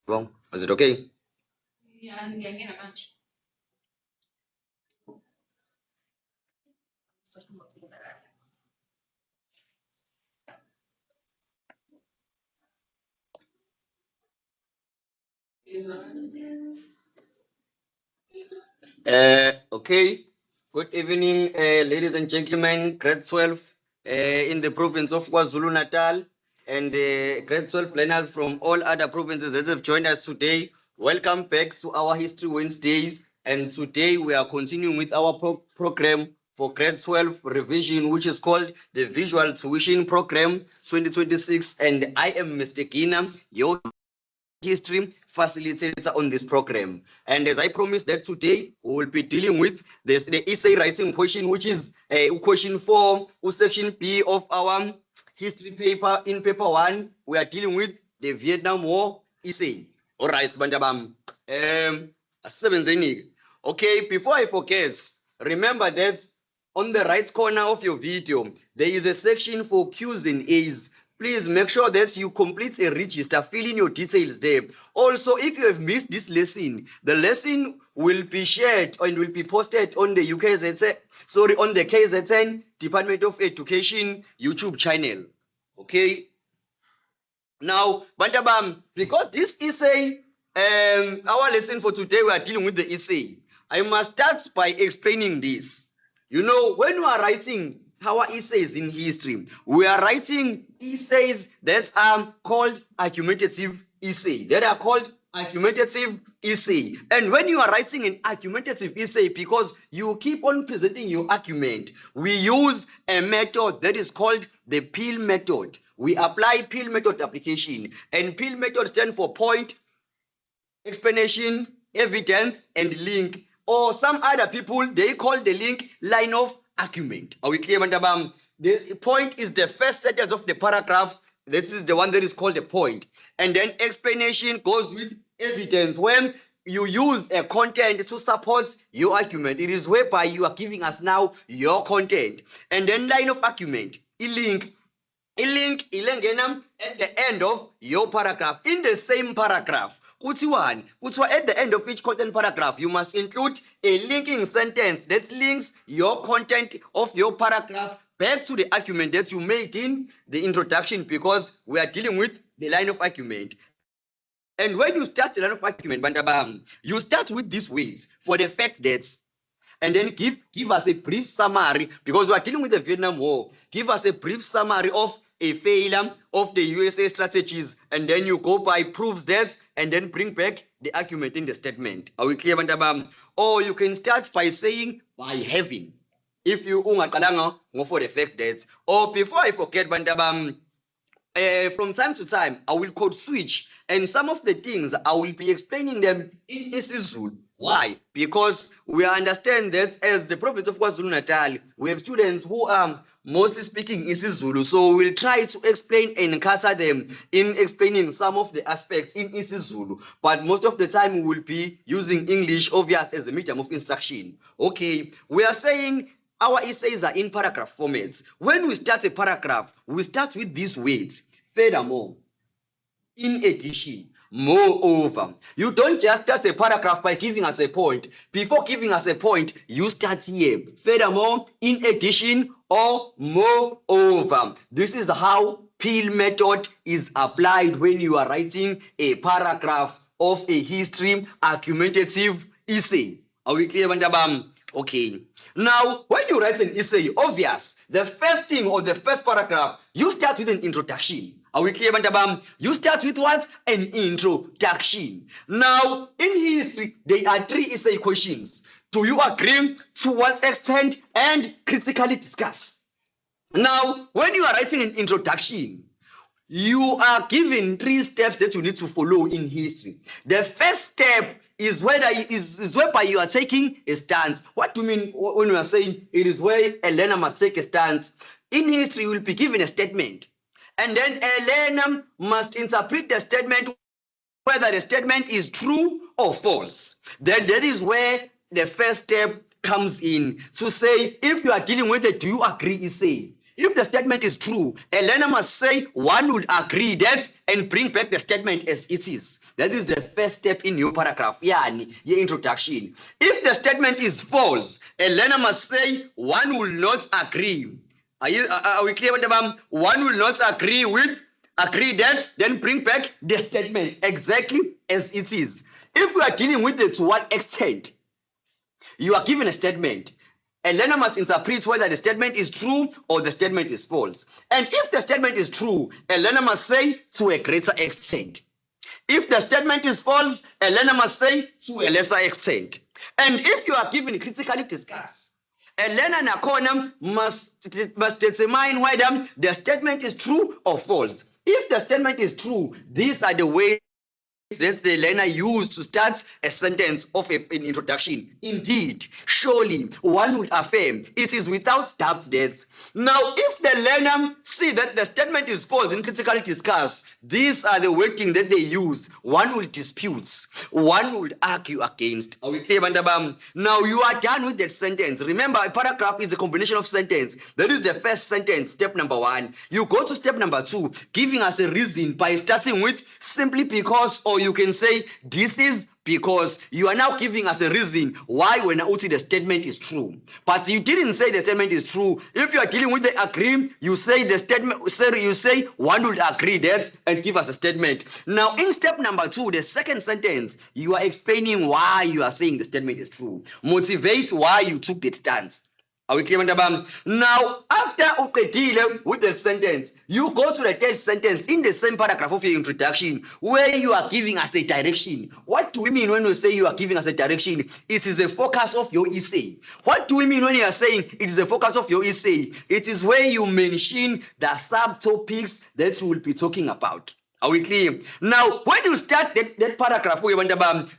Well, is it okay? Okay. Good evening, ladies and gentlemen. Grade 12 in the province of KwaZulu Natal and grade 12 learners from all other provinces that have joined us today. Welcome back to our History Wednesdays. And today we are continuing with our program for grade 12 revision, which is called the Visual Tuition Program 2026. And I am Mr. Gina, your history facilitator on this program. And as I promised that today we will be dealing with this, the essay writing question, which is question 4, section B of our history paper. In paper 1, we are dealing with the Vietnam War essay. All right, Bandabam. Okay, before I forget, remember that on the right corner of your video, there is a section for Q's and A's. Please make sure that you complete a register, fill in your details there. Also, if you have missed this lesson, the lesson will be shared and will be posted on the on the KZN Department of Education YouTube channel. Okay. Now, Bantabam, because this essay, our lesson for today, we are dealing with the essay. I must start by explaining this. You know, when we are writing our essays in history, we are writing essays that are called argumentative essay. That are called argumentative essay. And when you are writing an argumentative essay, because you keep on presenting your argument, we use a method that is called the Peel method. We apply Peel method application, and Peel method stands for point, explanation, evidence, and link. Or some other people, they call the link line of argument. Are we clear, Mandabam? The point is the first sentence of the paragraph. This is the one that is called the point. And then explanation goes with evidence. When you use a content to support your argument, it is whereby you are giving us now your content. And then line of argument, a link ilengena at the end of your paragraph. In the same paragraph, at the end of each content paragraph, you must include a linking sentence that links your content of your paragraph back to the argument that you made in the introduction, because we are dealing with the line of argument. And when you start the line of argument, Bandabam, you start with these words: for the fact that, and then give us a brief summary, because we are dealing with the Vietnam War. Give us a brief summary of a failure of the USA strategies, and then you go by proves that, and then bring back the argument in the statement. Are we clear, Bandabam? Or you can start by saying by having, if you ungakalanga for the fact that. Or before I forget, Bandabam, from time to time I will code switch, and some of the things I will be explaining them in isiZulu. Why? Because we understand that as the province of KwaZulu Natal, we have students who are mostly speaking isiZulu, so we'll try to explain and cater them in explaining some of the aspects in isiZulu, but most of the time we will be using English, obvious, as a medium of instruction. Okay, we are saying our essays are in paragraph formats. When we start a paragraph, we start with these words: furthermore, in addition, moreover. You don't just start a paragraph by giving us a point. Before giving us a point, you start here: furthermore, in addition, or moreover. This is how Peel method is applied when you are writing a paragraph of a history argumentative essay. Are we clear, Bandabam? Okay. Now, when you write an essay, obvious, the first thing or the first paragraph, you start with an introduction. Are we clear, Bantabam? You start with what? An introduction. Now, in history, there are 3 essay questions. Do you agree? To what extent? And critically discuss. Now, when you are writing an introduction, you are given 3 steps that you need to follow in history. The first step is whereby you are taking a stance. What do you mean when you are saying it is where a learner must take a stance? In history, you will be given a statement, and then a learner must interpret the statement, whether the statement is true or false. Then that is where the first step comes in, to say if you are dealing with a do you agree essay. If the statement is true, a learner must say one would agree that and bring back the statement as it is. That is the first step in your paragraph, yani, your introduction. If the statement is false, a learner must say one will not agree. Are we clear, Bandabam? One will not agree that, then bring back the statement exactly as it is. If we are dealing with it to what extent, you are given a statement. A learner must interpret whether the statement is true or the statement is false. And if the statement is true, a learner must say to a greater extent. If the statement is false, a learner must say to a lesser extent. And if you are given critically discuss, a learner nakhona must determine whether the statement is true or false. If the statement is true, these are the ways that the learner used to start a sentence of an introduction. Indeed, surely, one would affirm it is without doubt that. Now, if the learner see that the statement is false and critically discuss, these are the wording that they use. One will dispute, one will argue against. Are we clear, Bandabam? Now, you are done with that sentence. Remember, a paragraph is a combination of sentence. That is the first sentence, step number 1. You go to step number 2, giving us a reason by starting with simply because, or you can say this is because. You are now giving us a reason why when the statement is true. But you didn't say the statement is true. If you are dealing with the agree, you say the statement, you say one would agree that and give us a statement. Now in step number 2, the second sentence, you are explaining why you are saying the statement is true. Motivate why you took that stance. Are we clear, Mandabam? Now, after uqedile with the sentence, you go to the third sentence in the same paragraph of your introduction where you are giving us a direction. What do we mean when we say you are giving us a direction? It is the focus of your essay. What do we mean when you are saying it is the focus of your essay? It is where you mention the subtopics that we will be talking about. Are we clear? Now, when you start that paragraph,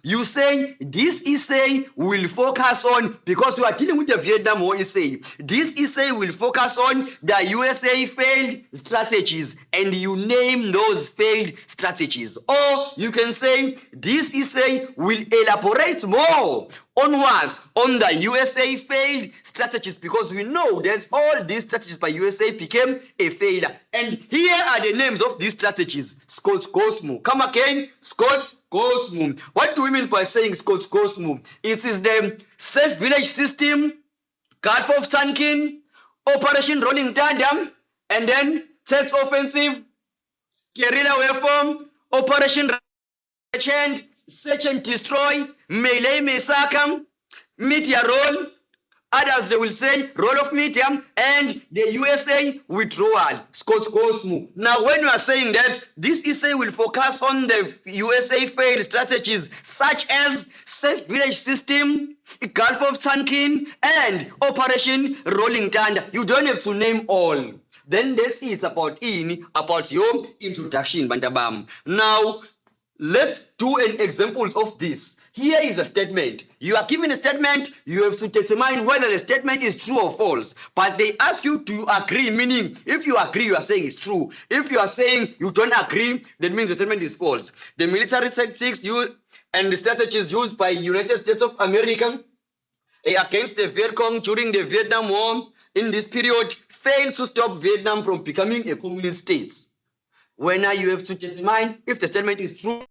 you say this essay will focus on, because we are dealing with the Vietnam War essay, this essay will focus on the USA failed strategies, and you name those failed strategies. Or you can say this essay will elaborate more on what? On the USA failed strategies, because we know that all these strategies by USA became a failure. And here are the names of these strategies. Scott Cosmo. Come again, Scott Cosmo. What do we mean by saying Scott Cosmo? It is the safe village system, Gulf of Tonkin, Operation Rolling Tandem, and then third offensive, guerrilla waveform, Operation Change, search and destroy, melee massacre, meteor roll, others they will say roll of meteor, and the USA withdrawal, Scott Cosmo. Now when you are saying that this essay will focus on the USA failed strategies such as safe village system, Gulf of Tonkin, and Operation Rolling Thunder, you don't have to name all. Then that's it about your introduction, Bantabam. Now let's do an example of this. Here is a statement. You are given a statement, you have to determine whether the statement is true or false. But they ask you to agree, meaning if you agree, you are saying it's true. If you are saying you don't agree, that means the statement is false. The military tactics used and the strategies used by United States of America against the Viet Cong during the Vietnam War in this period failed to stop Vietnam from becoming a communist state. When you have to determine if the statement is true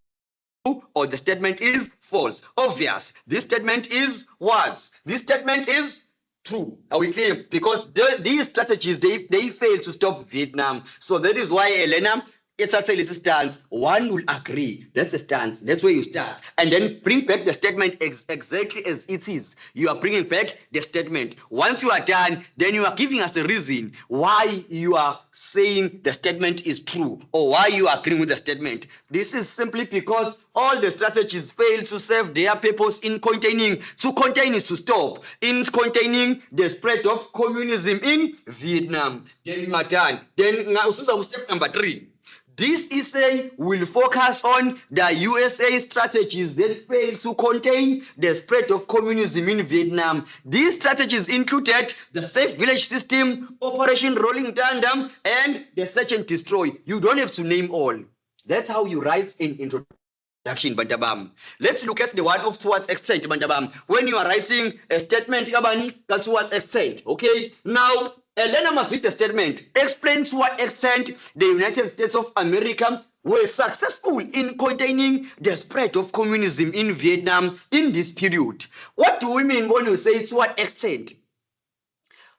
or the statement is false. Obvious. This statement is what? This statement is true. Are we clear? Because these strategies, they fail to stop Vietnam. So that is why Elena, it's actually a stance. One will agree. That's a stance. That's where you start. And then bring back the statement exactly as it is. You are bringing back the statement. Once you are done, then you are giving us the reason why you are saying the statement is true or why you are agreeing with the statement. This is simply because all the strategies fail to serve their purpose in containing. To contain is to stop. In containing the spread of communism in Vietnam. Then you are done. Then now step number 3. This essay will focus on the USA strategies that failed to contain the spread of communism in Vietnam. These strategies included the safe village system, Operation Rolling Tandem, and the search and destroy. You don't have to name all. That's how you write an introduction, Bandabam. Let's look at the one of towards extent, Bandabam. When you are writing a statement, to what extent, okay? Now, A learner must read the statement, explain to what extent the United States of America were successful in containing the spread of communism in Vietnam in this period. What do we mean when we say to what extent?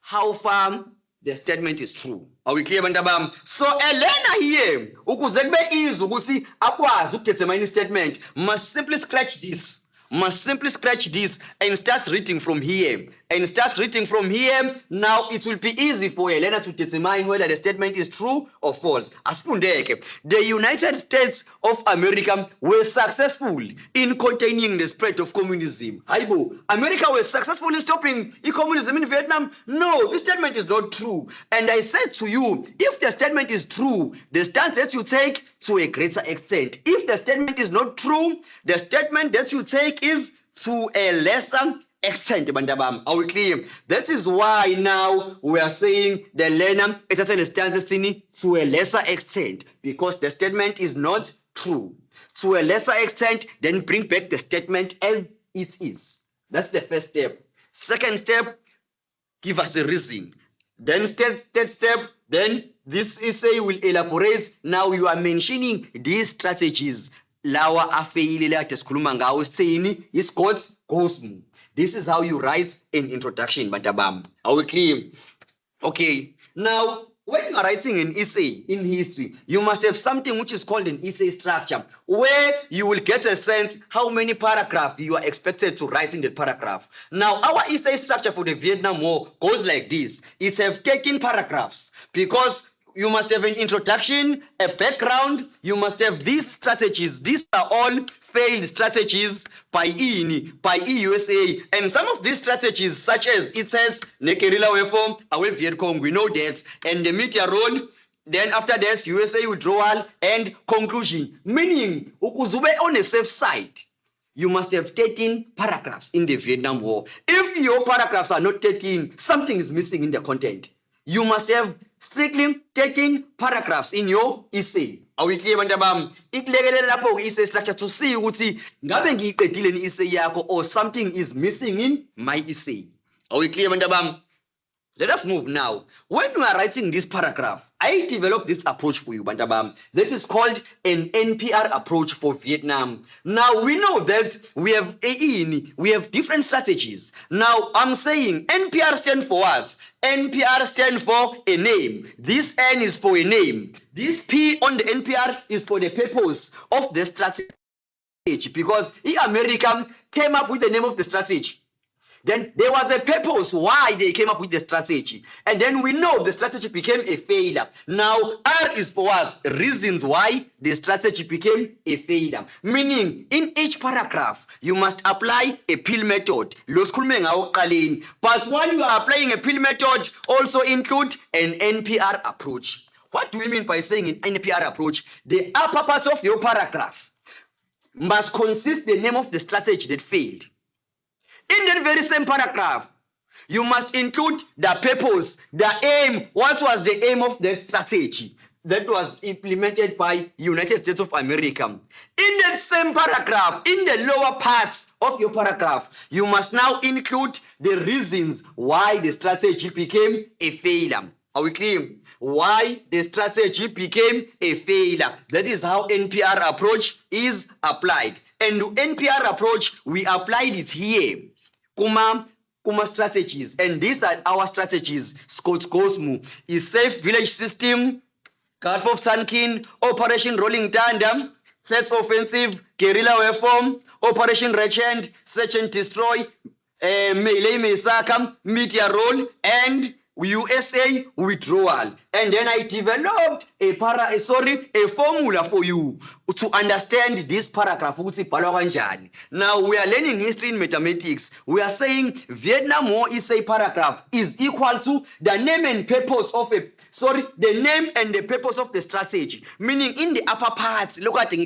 How far the statement is true. Are we clear, Bantabam? So a learner here, ukuze kube easy ukuthi akwazi ukudetermine statement, must simply scratch this. Must simply scratch this and start reading from here. And start reading from here. Now it will be easy for a learner to determine whether the statement is true or false. Asifundeke. The United States of America were successful in containing the spread of communism. Haibo, America was successful in stopping communism in Vietnam? No, this statement is not true. And I said to you, if the statement is true, the stance that you take to a greater extent. If the statement is not true, the statement that you take is to a lesser extent. Are we clear? That is why now we are saying the learner is at a stance to a lesser extent, because the statement is not true. To a lesser extent, then bring back the statement as it is. That's the first step. Second step, give us a reason. Then third step, then this essay will elaborate. Now you are mentioning these strategies. Lawa afeyile sikhuluma ngawo sithini is God's cosmos. This is how you write an introduction, Bantabam. Are we clear? Okay. Now, when you are writing an essay in history, you must have something which is called an essay structure, where you will get a sense how many paragraphs you are expected to write in the paragraph. Now, our essay structure for the Vietnam War goes like this. It has 13 paragraphs because you must have an introduction, a background, you must have these strategies. These are all failed strategies by EUSA. And some of these strategies, such as it says, the guerrilla weapon, away Vietcong, we know that, and the meteor role, then after that, USA withdrawal and conclusion. Meaning, ukuzube on a safe side. You must have 13 paragraphs in the Vietnam War. If your paragraphs are not 13, something is missing in the content. You must have strictly 13 paragraphs in your essay. Are we clear, Bantabam? Ikulekelela lapho essay structure to see ukuthi ngabe ngiyiqedile ni essay yakho or something is missing in my essay. Are we clear, Bantabam? Let us move now. When you are writing this paragraph, I developed this approach for you, Bantabam. That is called an NPR approach for Vietnam. Now, we know that we have different strategies. Now, I'm saying NPR stands for what? NPR stands for a name. This N is for a name. This P on the NPR is for the purpose of the strategy. Because the American came up with the name of the strategy. Then there was a purpose why they came up with the strategy. And then we know the strategy became a failure. Now, R is for what? Reasons why the strategy became a failure. Meaning, in each paragraph, you must apply a pill method. But while you are applying a pill method, also include an NPR approach. What do we mean by saying an NPR approach? The upper part of your paragraph must consist the name of the strategy that failed. In that very same paragraph, you must include the purpose, the aim. What was the aim of the strategy that was implemented by United States of America? In that same paragraph, in the lower parts of your paragraph, you must now include the reasons why the strategy became a failure. Are we clear? Why the strategy became a failure. That is how NPR approach is applied. And the NPR approach, we applied it here. Kuma strategies, and these are our strategies. Scott Cosmo is safe village system, Gulf of Tonkin, Operation Rolling Tandem, sets offensive, guerrilla weapon, Operation Regent, search and destroy, melee massacre, meteor roll, and USA withdrawal. And then I developed a formula for you to understand this paragraph. Now we are learning history in mathematics. We are saying Vietnam War essay paragraph is equal to the name and purpose of the name and the purpose of the strategy. Meaning in the upper parts, look at the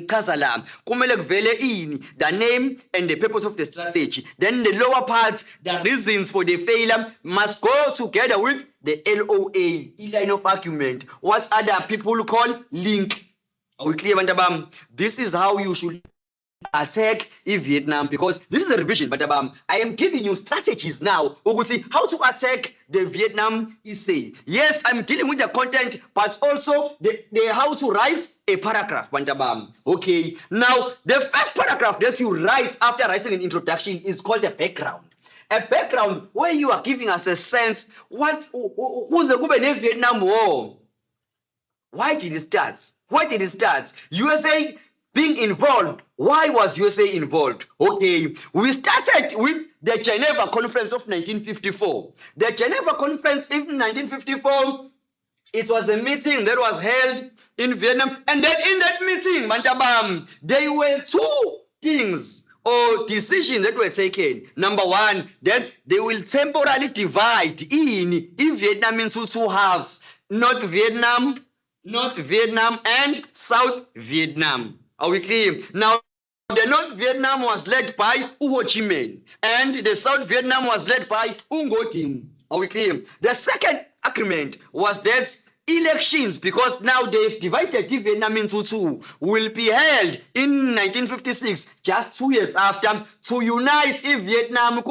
name and the purpose of the strategy. Then the lower parts, the reasons for the failure must go together with the LOA, line of argument, what other people call link. Are we clear, Bantabam? This is how you should attack Vietnam, because this is a revision, but I am giving you strategies now. How to attack the Vietnam essay. Yes, I'm dealing with the content, but also the how to write a paragraph. Okay, now the first paragraph that you write after writing an introduction is called a background. A background where you are giving us a sense who's the Vietnam War. Why did it start? Why did it start? USA being involved. Why was USA involved? Okay, we started with the Geneva Conference of 1954. The Geneva Conference in 1954, it was a meeting that was held in Vietnam. And then in that meeting, Mantabam, there were two things or decisions that were taken. Number one, that they will temporarily divide in Vietnam into two halves. North Vietnam and South Vietnam. Are we clear? Now, the North Vietnam was led by Ho Chi Minh, and the South Vietnam was led by Ngo Dinh. Are we clear? The second agreement was that elections, because now they've divided Vietnam into two, will be held in 1956, just 2 years after, to unite Vietnam,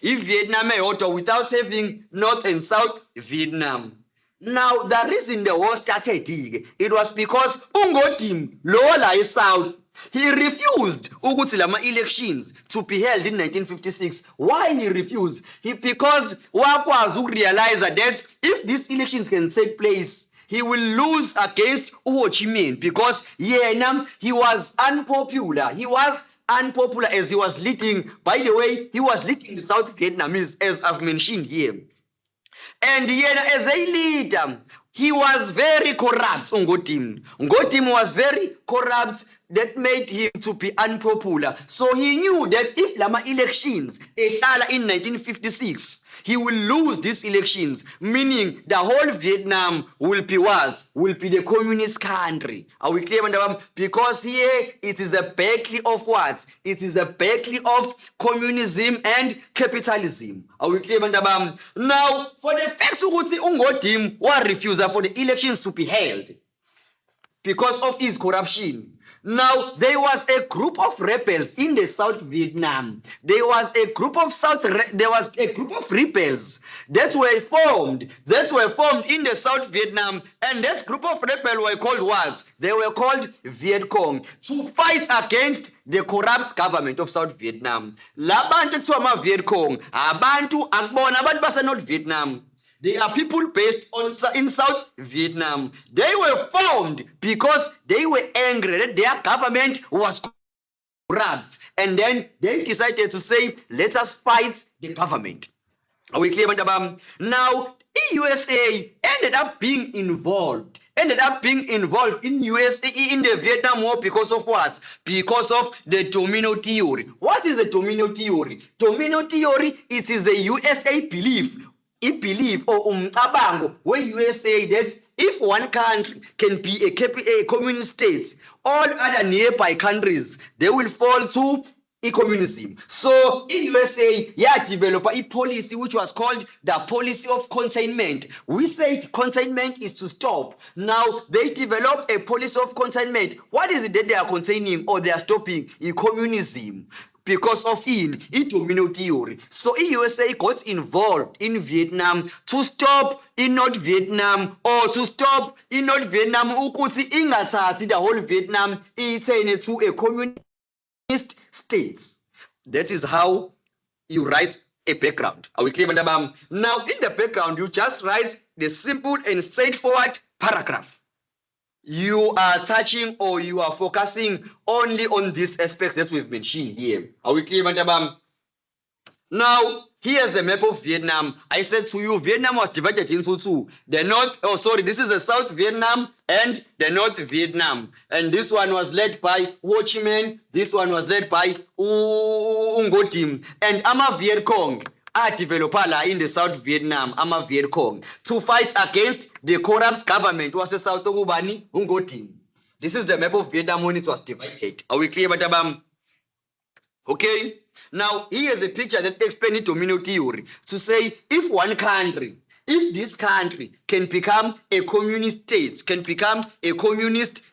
Vietnam without having North and South Vietnam. Now, the reason the war started, it was because Ngo Dinh, lower South, he refused elections to be held in 1956. Why he refused? Because Wakwazu realized that if these elections can take place, he will lose against Ho Chi Minh, because he was unpopular. He was unpopular as he was leading. By the way, he was leading the South Vietnamese, as I've mentioned here. And as a leader, he was very corrupt. Ngo Dinh was very corrupt. That made him to be unpopular. So he knew that if Lama elections in 1956, he will lose these elections, meaning the whole Vietnam will be what? Will be the communist country. Are we clear? Because here it is a battle of what? It is a battle of communism and capitalism. Are we clear? Now, for the fact Ngo Dinh was refusal for the elections to be held because of his corruption. Now, there was a group of rebels in the South Vietnam. There was a group of rebels that were formed in the South Vietnam, and that group of rebels were called what? They were called Viet Cong, to fight against the corrupt government of South Vietnam. Labantu kuthiwa Viet Cong, abantu akubona abantu base North Vietnam. They are people based in South Vietnam. They were formed because they were angry that their government was corrupt. And then they decided to say, let us fight the government. Are we clear? Now, USA ended up being involved in USA, in the Vietnam War, because of what? Because of the domino theory. What is the domino theory? Domino theory, it is the USA belief. It believe or where USA that if one country can be a communist state, all other nearby countries, they will fall to communism. So in USA, developed a policy which was called the policy of containment. We said containment is to stop. Now they developed a policy of containment. What is it that they are containing or they are stopping? Communism. Because of domino theory. So USA got involved in Vietnam to stop in North Vietnam, or to stop in North Vietnam ukuthi ingathathi the whole Vietnam turn to a communist state. That is how you write a background. Are we clear? Now in the background you just write the simple and straightforward paragraph. You are touching or you are focusing only on these aspects that we've mentioned here. Are we clear, Mantabam? Now, here's the map of Vietnam. I said to you, Vietnam was divided into two. This is the South Vietnam and the North Vietnam. And this one was led by Ho Chi Minh. This one was led by Ngo Dinh. And Ama Viet Cong. Developer in the South Vietnam, Ama Viet Cong, to fight against the corrupt government was the South Ngo Dinh. This is the map of Vietnam when it was divided. Are we clear, Batabam? Okay. Now here's a picture that explains domino theory to say if this country can become a communist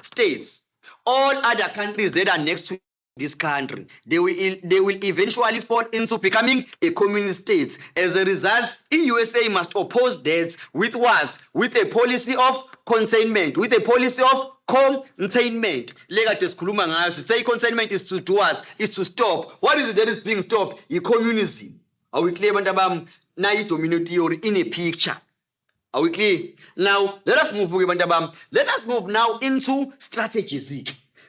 state, all other countries that are next to this country. They will eventually fall into becoming a communist state. As a result, USA must oppose that with what? With a policy of containment, with a policy of containment. Say containment is to do what? Is to stop. What is it that is being stopped? Communism. Are we clear, Bantabam? Now you dominate or in a picture. Are we clear? Now let us move. Let us move now into strategies.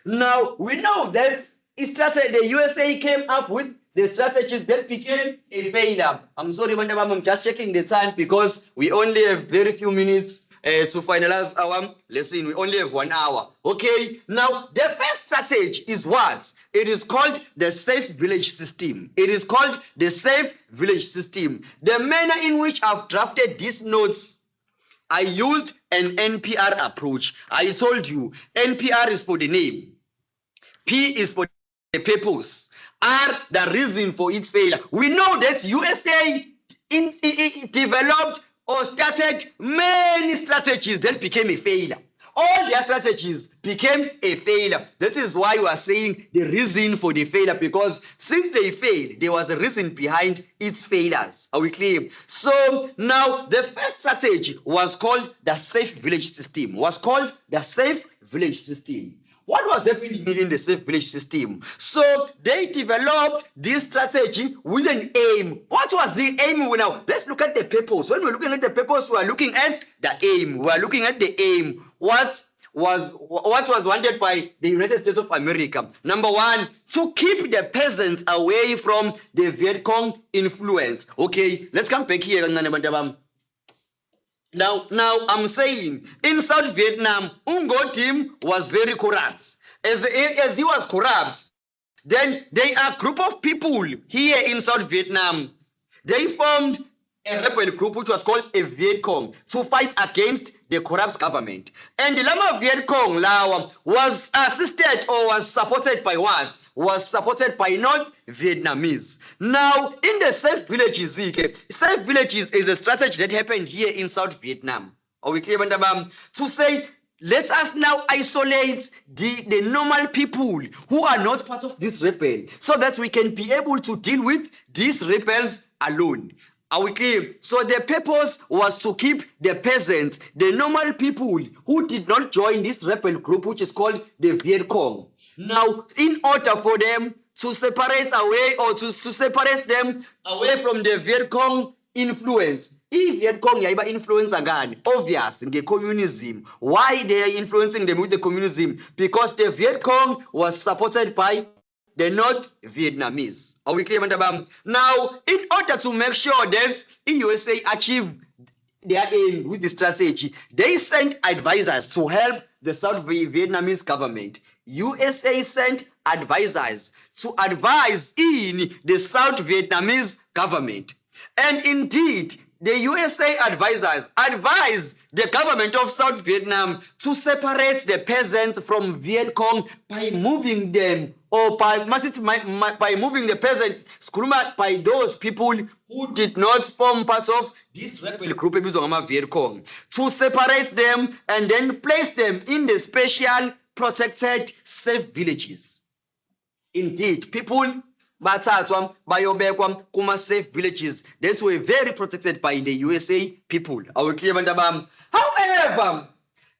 Now we know that the USA came up with the strategies that became a failure. I'm sorry, I'm just checking the time because we only have very few minutes to finalize our lesson. We only have 1 hour. Okay, now the first strategy is what? It is called the safe village system. It is called the safe village system. The manner in which I've drafted these notes, I used an NPR approach. I told you, NPR is for the name. P is for the purpose. R, the reason for its failure. We know that USA developed or started many strategies that became a failure. All their strategies became a failure. That is why we are saying the reason for the failure, because since they failed, there was a reason behind its failures. Are we clear? So now the first strategy was called the safe village system. What was happening in the safe village system? So they developed this strategy with an aim. What was the aim? Now let's look at the purpose. When we're looking at the purpose, we are looking at the aim. We are looking at the aim. What was wanted by the United States of America? Number one, to keep the peasants away from the Viet Cong influence. Okay, let's come back here. Now I'm saying in South Vietnam, Ngo Dinh was very corrupt. As he was corrupt, then there are a group of people here in South Vietnam. They formed a rebel group which was called a Viet Cong to fight against the corrupt government. And the Lama Viet Cong Lao was assisted or was supported by what? Was supported by North Vietnamese. Now, in the safe villages, safe villages is a strategy that happened here in South Vietnam. Are we clear, Bandabam? To say, let us now isolate the normal people who are not part of this rebel so that we can be able to deal with these rebels alone. Are we clear? So the purpose was to keep the peasants, the normal people who did not join this rebel group, which is called the Viet Cong. Now, in order for them to separate away or to separate them away from the Viet Cong influence, if Viet Cong yaiba influence again, obvious in the communism. Why they are influencing them with the communism? Because the Viet Cong was supported by the North Vietnamese. Are we clear, Mandabam? Now, in order to make sure that USA achieve their aim with the strategy, they sent advisors to help the South Vietnamese government. USA sent advisors to advise in the South Vietnamese government. And indeed, the USA advisors advised the government of South Vietnam to separate the peasants from Viet Cong by moving them, or by moving the peasants, by those people who did not form part of this rebel group, Viet Cong, to separate them and then place them in the special protected safe villages. Indeed, people bathathwa bayobekwa kuma safe villages that were very protected by the USA people. Our clear, Bandabam. However,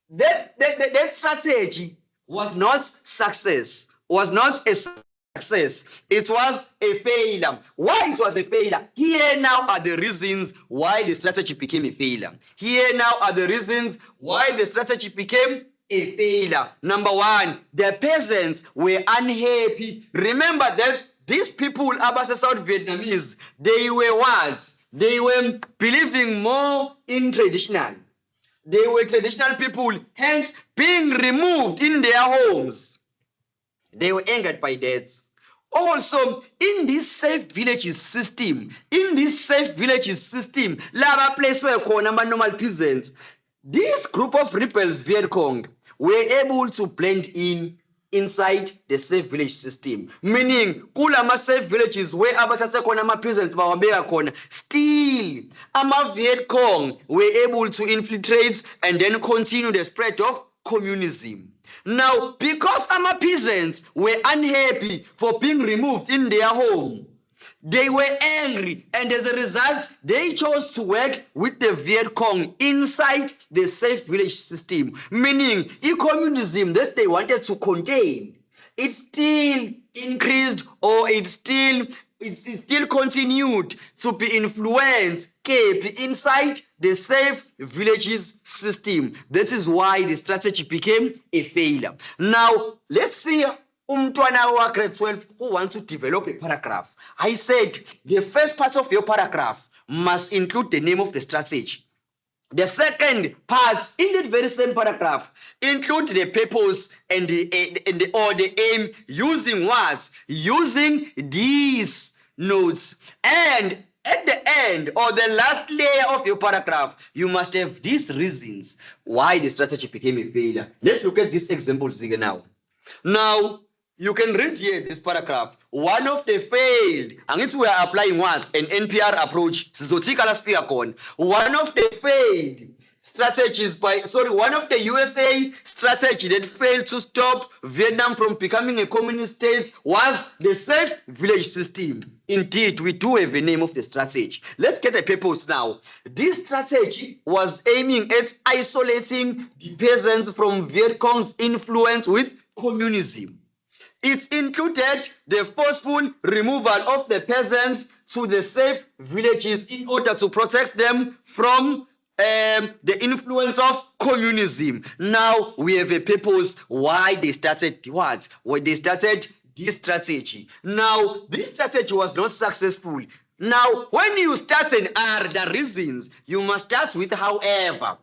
that strategy was not a success. It was a failure. Why it was a failure? Here now are the reasons why the strategy became a failure. Here now are the reasons why the strategy became a failure. Number one, the peasants were unhappy. Remember that these people, Abasa South Vietnamese, they were what? They were believing more in traditional. They were traditional people, hence being removed in their homes. They were angered by that. Also, in this safe villages system, laba place where normal peasants, this group of rebels, Viet Cong, were able to blend in inside the safe village system. Meaning, kulama safe villages where abathatha khona ama peasants bawabeka khona, still ama Viet Cong were able to infiltrate and then continue the spread of communism. Now, because some peasants were unhappy for being removed in their home, they were angry, and as a result, they chose to work with the Viet Cong inside the safe village system, meaning communism that they wanted to contain, it still increased, or it still continued to be influenced, kept inside the safe villages system. That is why the strategy became a failure. Now, let's see umntwana wa grade 12 who wants to develop a paragraph. I said the first part of your paragraph must include the name of the strategy. The second part in that very same paragraph include the purpose and the aim, using what? Using these notes. And at the end or the last layer of your paragraph, you must have these reasons why the strategy became a failure. Let's look at this example now. Now, you can read here this paragraph. One of the failed, and we are applying what? An NPR approach. One of the failed strategies one of the USA strategy that failed to stop Vietnam from becoming a communist state was the safe village system. Indeed, we do have a name of the strategy. Let's get a purpose now. This strategy was aiming at isolating the peasants from Viet Cong's influence with communism. It included the forceful removal of the peasants to the safe villages in order to protect them from the influence of communism. Now we have a purpose why they started what? Why they started this strategy. Now this strategy was not successful. Now when you start an R, the reasons, you must start with however.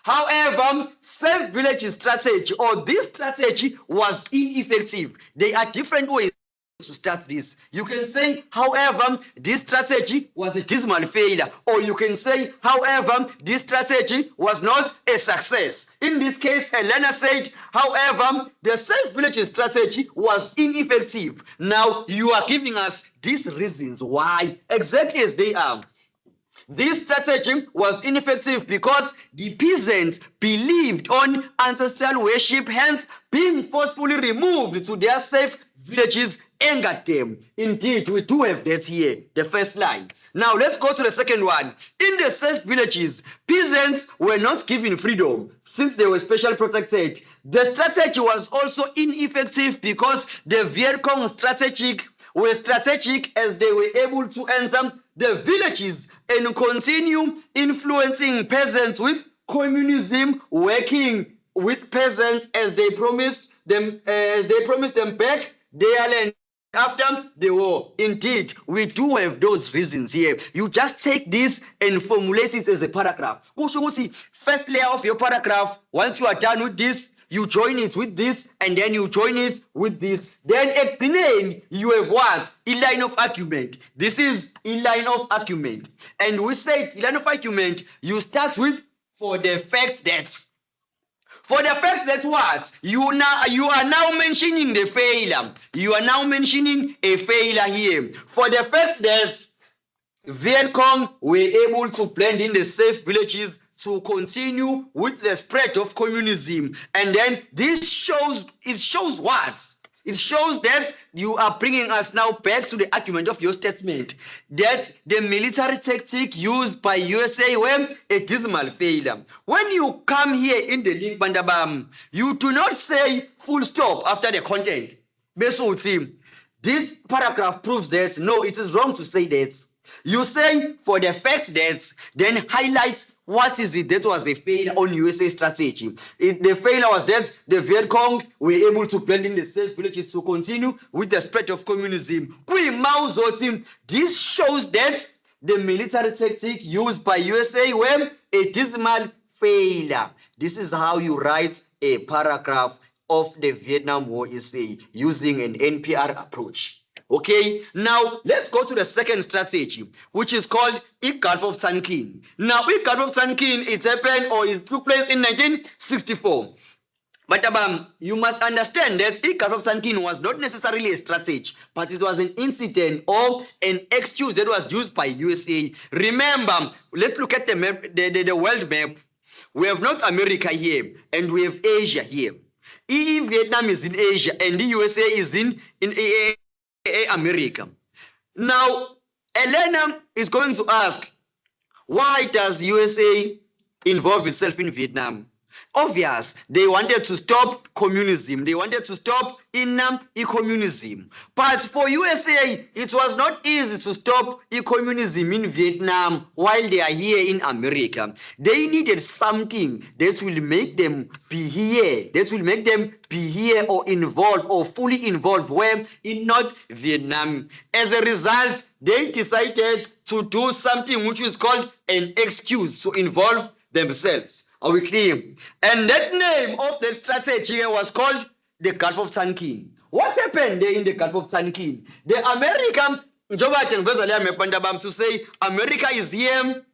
However, safe village strategy or this strategy was ineffective. There are different ways to start this. You can say, however, this strategy was a dismal failure, or you can say, however, this strategy was not a success. In this case, Helena said, however, the safe village strategy was ineffective. Now you are giving us these reasons why, exactly as they are. This strategy was ineffective because the peasants believed on ancestral worship, hence being forcefully removed to their safe villages angered them. Indeed, we do have that here, the first line. Now let's go to the second one. In the safe villages, peasants were not given freedom since they were specially protected. The strategy was also ineffective because the Viet Cong were strategic as they were able to enter the villages and continue influencing peasants with communism, working with peasants as they promised them back their land after the war. Indeed, we do have those reasons here. You just take this and formulate it as a paragraph. First layer of your paragraph, once you are done with this, you join it with this, and then you join it with this. Then at the end, you have what? A line of argument. This is a line of argument. And we said, a line of argument, you start with for the fact that. For the fact that what? You are now mentioning the failure. You are now mentioning a failure here. For the fact that Viet Cong were able to blend in the safe villages to continue with the spread of communism. And then this shows what? It shows that you are bringing us now back to the argument of your statement that the military tactic used by USA were a dismal failure. When you come here in the link, Bandabam, you do not say full stop after the content. This paragraph proves that no, it is wrong to say that. You say for the fact that, then highlight what is it that was a failure on USA strategy. The failure was that the Viet Cong were able to blend in the safe villages to continue with the spread of communism. This shows that the military tactic used by USA were a dismal failure. This is how you write a paragraph of the Vietnam War essay using an NPR approach. Okay, now let's go to the second strategy, which is called Gulf of Tonkin. Now, Gulf of Tonkin, it happened or it took place in 1964. But you must understand that Gulf of Tonkin was not necessarily a strategy, but it was an incident or an excuse that was used by USA. Remember, let's look at the map, the world map. We have North America here, and we have Asia here. If Vietnam is in Asia and the USA is in America. Now, Elena is going to ask, why does USA involve itself in Vietnam? Obvious, they wanted to stop communism. They wanted to stop communism. But for USA, it was not easy to stop communism in Vietnam while they are here in America. They needed something that will make them be here, or involved or fully involved where in North Vietnam. As a result, they decided to do something which is called an excuse to involve themselves. Are we clear? And that name of the strategy was called the Gulf of Tonkin. What happened there in the Gulf of Tonkin? The American, to say America is here,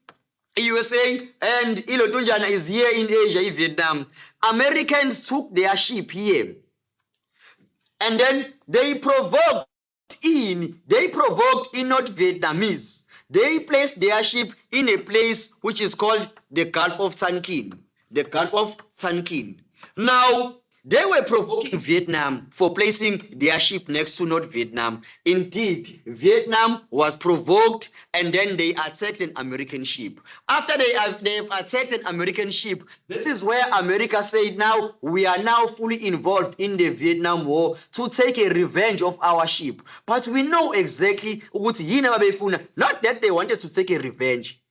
USA, and Ilotunjana is here in Asia, Vietnam. Americans took their ship here. And then they provoked in North Vietnamese. They placed their ship in a place which is called the Gulf of Tonkin. The Gulf of Tonkin. Now, they were provoking Vietnam for placing their ship next to North Vietnam. Indeed, Vietnam was provoked and then they attacked an American ship. After they attacked an American ship, this is where America said, now we are now fully involved in the Vietnam War to take a revenge of our ship. But we know exactly what not that they wanted to take a revenge,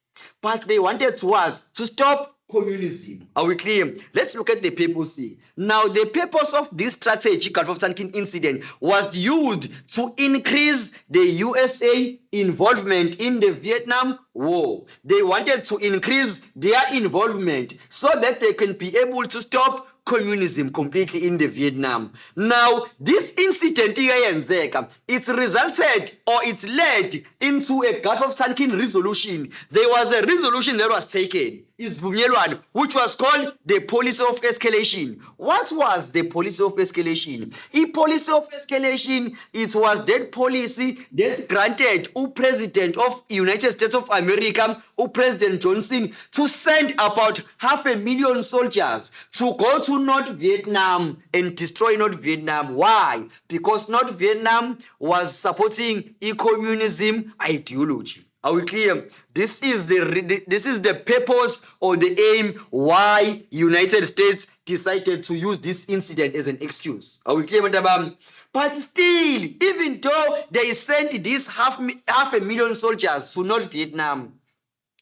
but they wanted to stop communism. Are we clear? Let's look at the purpose here. Now, the purpose of this strategic Gulf of Tonkin incident was used to increase the USA involvement in the Vietnam War. They wanted to increase their involvement so that they can be able to stop communism completely in the Vietnam. Now, this incident it resulted or it led into a Gulf of Tonkin resolution. There was a resolution that was taken, which was called the policy of escalation. What was the policy of escalation? A policy of escalation, it was that policy that granted President of United States of America, President Johnson, to send about 500,000 soldiers to go to North Vietnam and destroy North Vietnam. Why? Because North Vietnam was supporting communism ideology. Are we clear? This is the purpose or the aim why United States decided to use this incident as an excuse. Are we clear, Madam? But still, even though they sent these 500,000 soldiers to North Vietnam,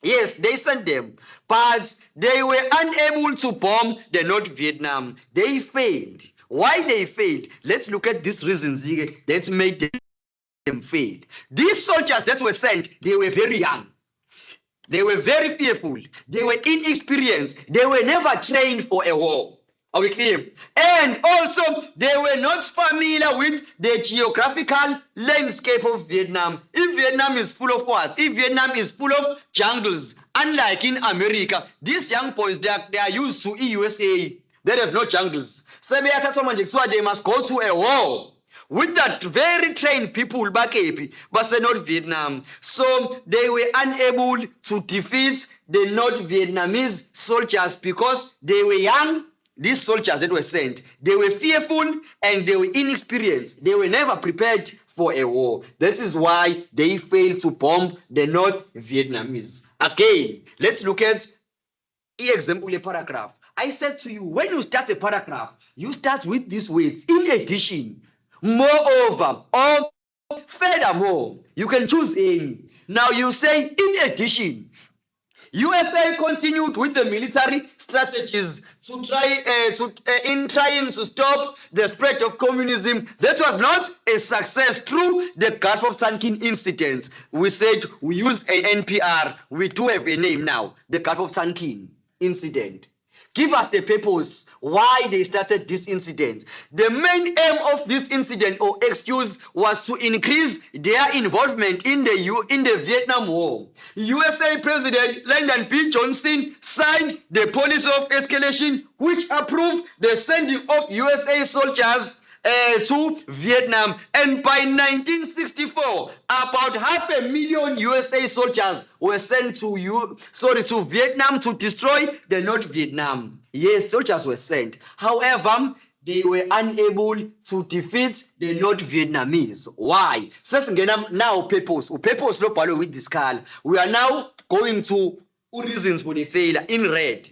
yes, they sent them, but they were unable to bomb the North Vietnam. They failed. Why they failed? Let's look at these reasons that made them fail. These soldiers that were sent, they were very young. They were very fearful. They were inexperienced. They were never trained for a war. Are we clear? And also, they were not familiar with the geographical landscape of Vietnam. If Vietnam is full of what? If Vietnam is full of jungles, unlike in America, these young boys, they are used to USA. They have no jungles. So they must go to a war with that very trained people back here, but not Vietnam. So they were unable to defeat the North Vietnamese soldiers because they were young. These soldiers that were sent, they were fearful and they were inexperienced. They were never prepared for a war. This is why they failed to bomb the North Vietnamese. Again, let's look at the example, a paragraph. I said to you, when you start a paragraph, you start with these words. In addition, moreover, or furthermore, you can choose any. Now you say, in addition, USA continued with the military strategies to trying to stop the spread of communism. That was not a success through the Gulf of Tonkin incident. We said we use an NPR. We do have a name now, the Gulf of Tonkin incident. Give us the purpose why they started this incident. The main aim of this incident or excuse was to increase their involvement in the Vietnam War. USA President Lyndon B. Johnson signed the policy of escalation, which approved the sending of USA soldiers to Vietnam. And by 1964, about 500,000 USA soldiers were sent to Vietnam to destroy the North Vietnam. Yes, soldiers were sent. However, they were unable to defeat the North Vietnamese. Why? Now purpose with this call. We are now going to reasons for the failure in red.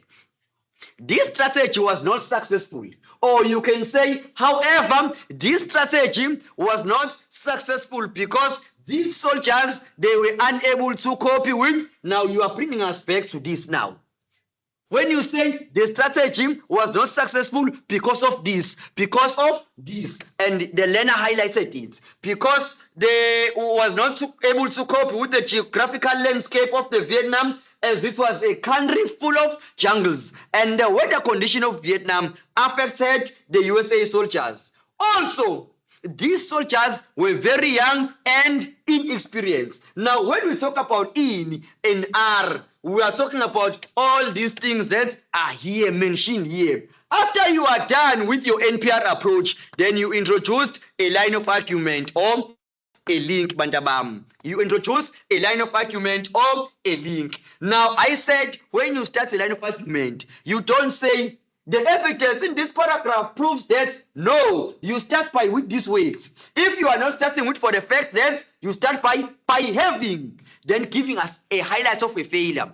This strategy was not successful. Or you can say, however, this strategy was not successful because these soldiers, they were unable to cope with. Now you are bringing us back to this now. When you say the strategy was not successful because of this, and the learner highlighted it, because they was not able to cope with the geographical landscape of the Vietnam, as it was a country full of jungles, and the weather condition of Vietnam affected the USA soldiers. Also, these soldiers were very young and inexperienced. Now, when we talk about in and R, we are talking about all these things that are here mentioned here. After you are done with your NPR approach, then you introduced a line of argument or a link, Bantabam. You introduce a line of argument or a link. Now, I said when you start a line of argument, you don't say the evidence in this paragraph proves that. No, you start by with these words. If you are not starting with for the fact that, you start by having, then giving us a highlight of a failure.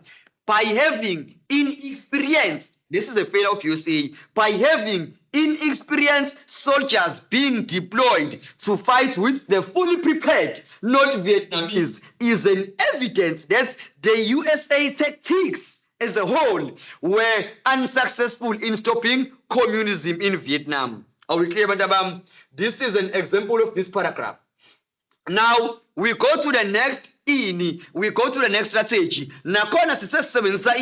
By having inexperienced, this is a failure of USA, by having inexperienced soldiers being deployed to fight with the fully prepared North Vietnamese is an evidence that the USA tactics as a whole were unsuccessful in stopping communism in Vietnam. Are we clear, Bantabam? This is an example of this paragraph. Now, we go to the next strategy. Nakona sisesebenzisa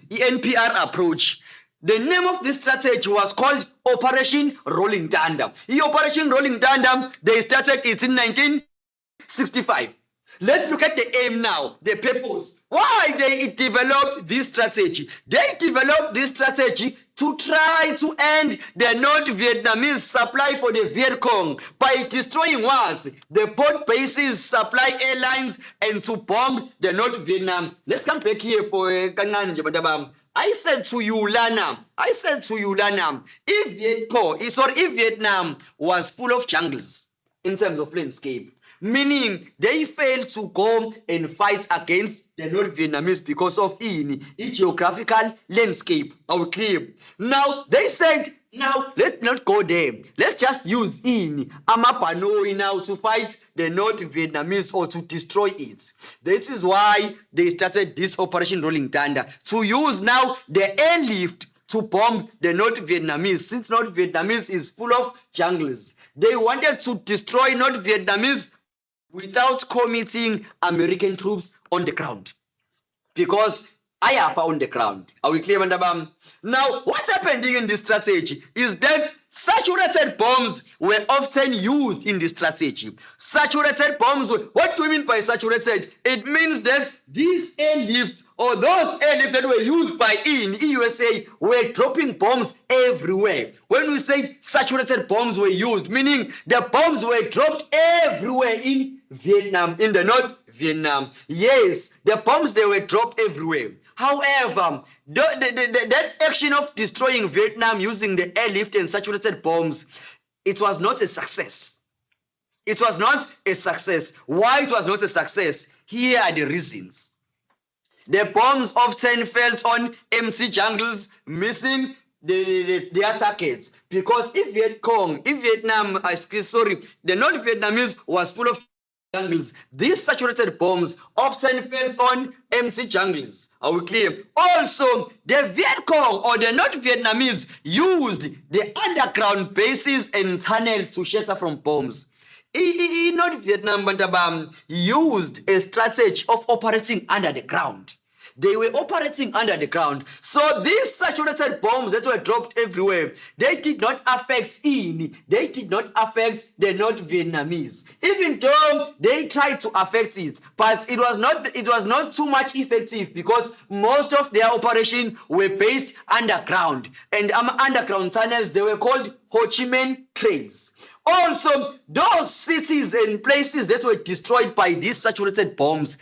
NPR approach. The name of this strategy was called Operation Rolling Thunder. Operation Rolling Thunder, they started it in 1965. Let's look at the aim now, the purpose. Why they developed this strategy? They developed this strategy to try to end the North Vietnamese supply for the Viet Cong by destroying what? The port bases, supply airlines, and to bomb the North Vietnam. Let's come back here for Kangan Jabatabam. I said to you, Lana, if Vietnam was full of jungles in terms of landscape, meaning they failed to go and fight against the North Vietnamese because of its geographical landscape. Are we clear? Now, they said, now, let's not go there. Let's just use Amapanoi now to fight the North Vietnamese or to destroy it. This is why they started this Operation Rolling Thunder, to use now the airlift to bomb the North Vietnamese, since North Vietnamese is full of jungles. They wanted to destroy North Vietnamese without committing American troops on the ground, because I have on the ground. Are we clear, Bandabam? Now, what happened in this strategy is that saturated bombs were often used in this strategy. Saturated bombs, what do we mean by saturated? It means that these airlifts or those airlifts that were used by USA were dropping bombs everywhere. When we say saturated bombs were used, meaning the bombs were dropped everywhere in Vietnam, in the North Vietnam. Yes, the bombs, they were dropped everywhere. However, that action of destroying Vietnam using the airlift and saturated bombs, it was not a success. It was not a success. Why it was not a success? Here are the reasons. The bombs often fell on empty jungles, missing their targets. Because the North Vietnamese was full of jungles, these saturated bombs often fell on empty jungles. Are we clear? Also, the Viet Cong or the North Vietnamese used the underground bases and tunnels to shelter from bombs. North Vietnam Bantabam used a strategy of operating under the ground. They were operating under the ground. So these saturated bombs that were dropped everywhere, they did not affect they did not affect the North Vietnamese. Even though they tried to affect it, but it was not too much effective, because most of their operations were based underground. And underground tunnels, they were called Ho Chi Minh trains. Also, those cities and places that were destroyed by these saturated bombs,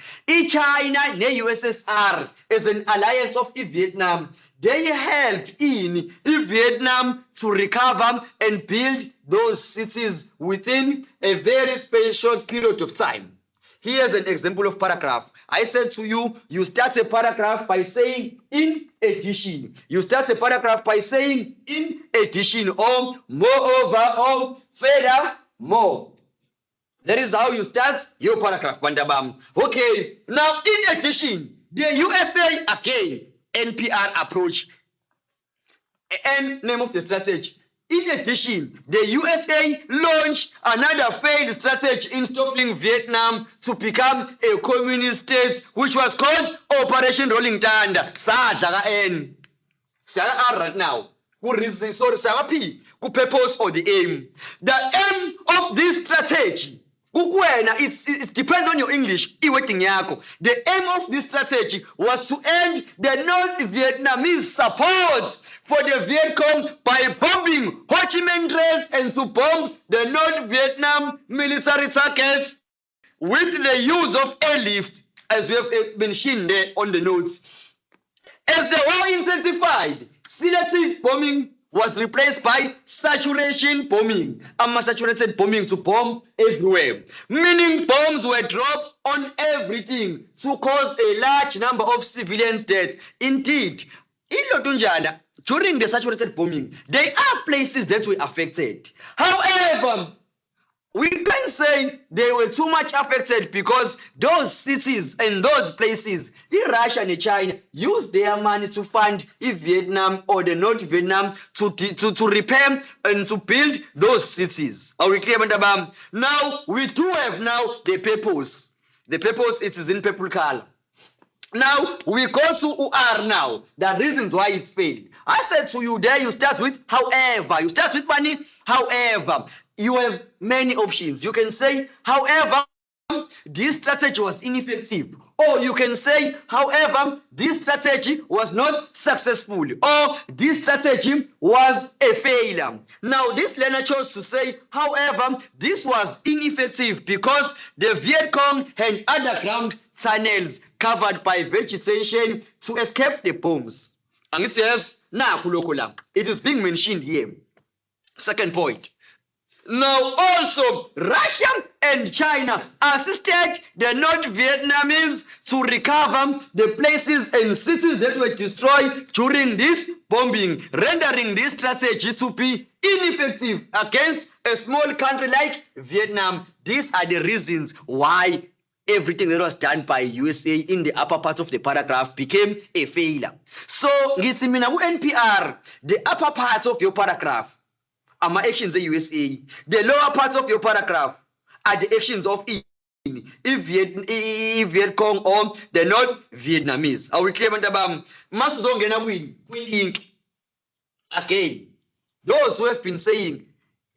China and USSR as an alliance of Vietnam, they helped in Vietnam to recover and build those cities within a very short period of time. Here's an example of paragraph. I said to you, you start a paragraph by saying in addition. You start a paragraph by saying in addition or moreover or furthermore. That is how you start your paragraph, Bandabam. Okay, now in addition, the USA again, NPR approach and name of the strategy. In addition, the USA launched another failed strategy in stopping Vietnam to become a communist state, which was called Operation Rolling Thunder. Sadlaga N. Saga R right now. Who reason? Sorry, Saga P. Who purpose or the aim? The aim of this strategy. It depends on your English. The aim of this strategy was to end the North Vietnamese support for the Viet Cong by bombing Ho Chi Minh trains and to bomb the North Vietnam military targets with the use of airlift, as we have mentioned there on the notes. As the war intensified, selective bombing was replaced by saturation bombing, saturated bombing to bomb everywhere, meaning bombs were dropped on everything to cause a large number of civilians dead. Indeed, in Lotunjana, during the saturated bombing, there are places that were affected. However, we can say they were too much affected because those cities and those places, Russia and China, used their money to fund Vietnam or the North Vietnam to repair and to build those cities. Are we clear, Bandabam? Now, we do have now the purpose. The purpose, it is in purple color. Now, we go to UR now, the reasons why it's failed. I said to you there, you start with however. You start with money, however. You have many options. You can say, however, this strategy was ineffective. Or you can say, however, this strategy was not successful. Or this strategy was a failure. Now, this learner chose to say, however, this was ineffective because the Viet Cong had underground tunnels covered by vegetation to escape the bombs. And it says, it is being mentioned here. Second point. Now, also, Russia and China assisted the North Vietnamese to recover the places and cities that were destroyed during this bombing, rendering this strategy to be ineffective against a small country like Vietnam. These are the reasons why everything that was done by USA in the upper part of the paragraph became a failure. So, NPR, the upper part of your paragraph, are my actions in USA. The lower parts of your paragraph are the actions of Viet Cong or the North Vietnamese. Are we clear, Bandabam? Masuzongena win. Again, those who have been saying,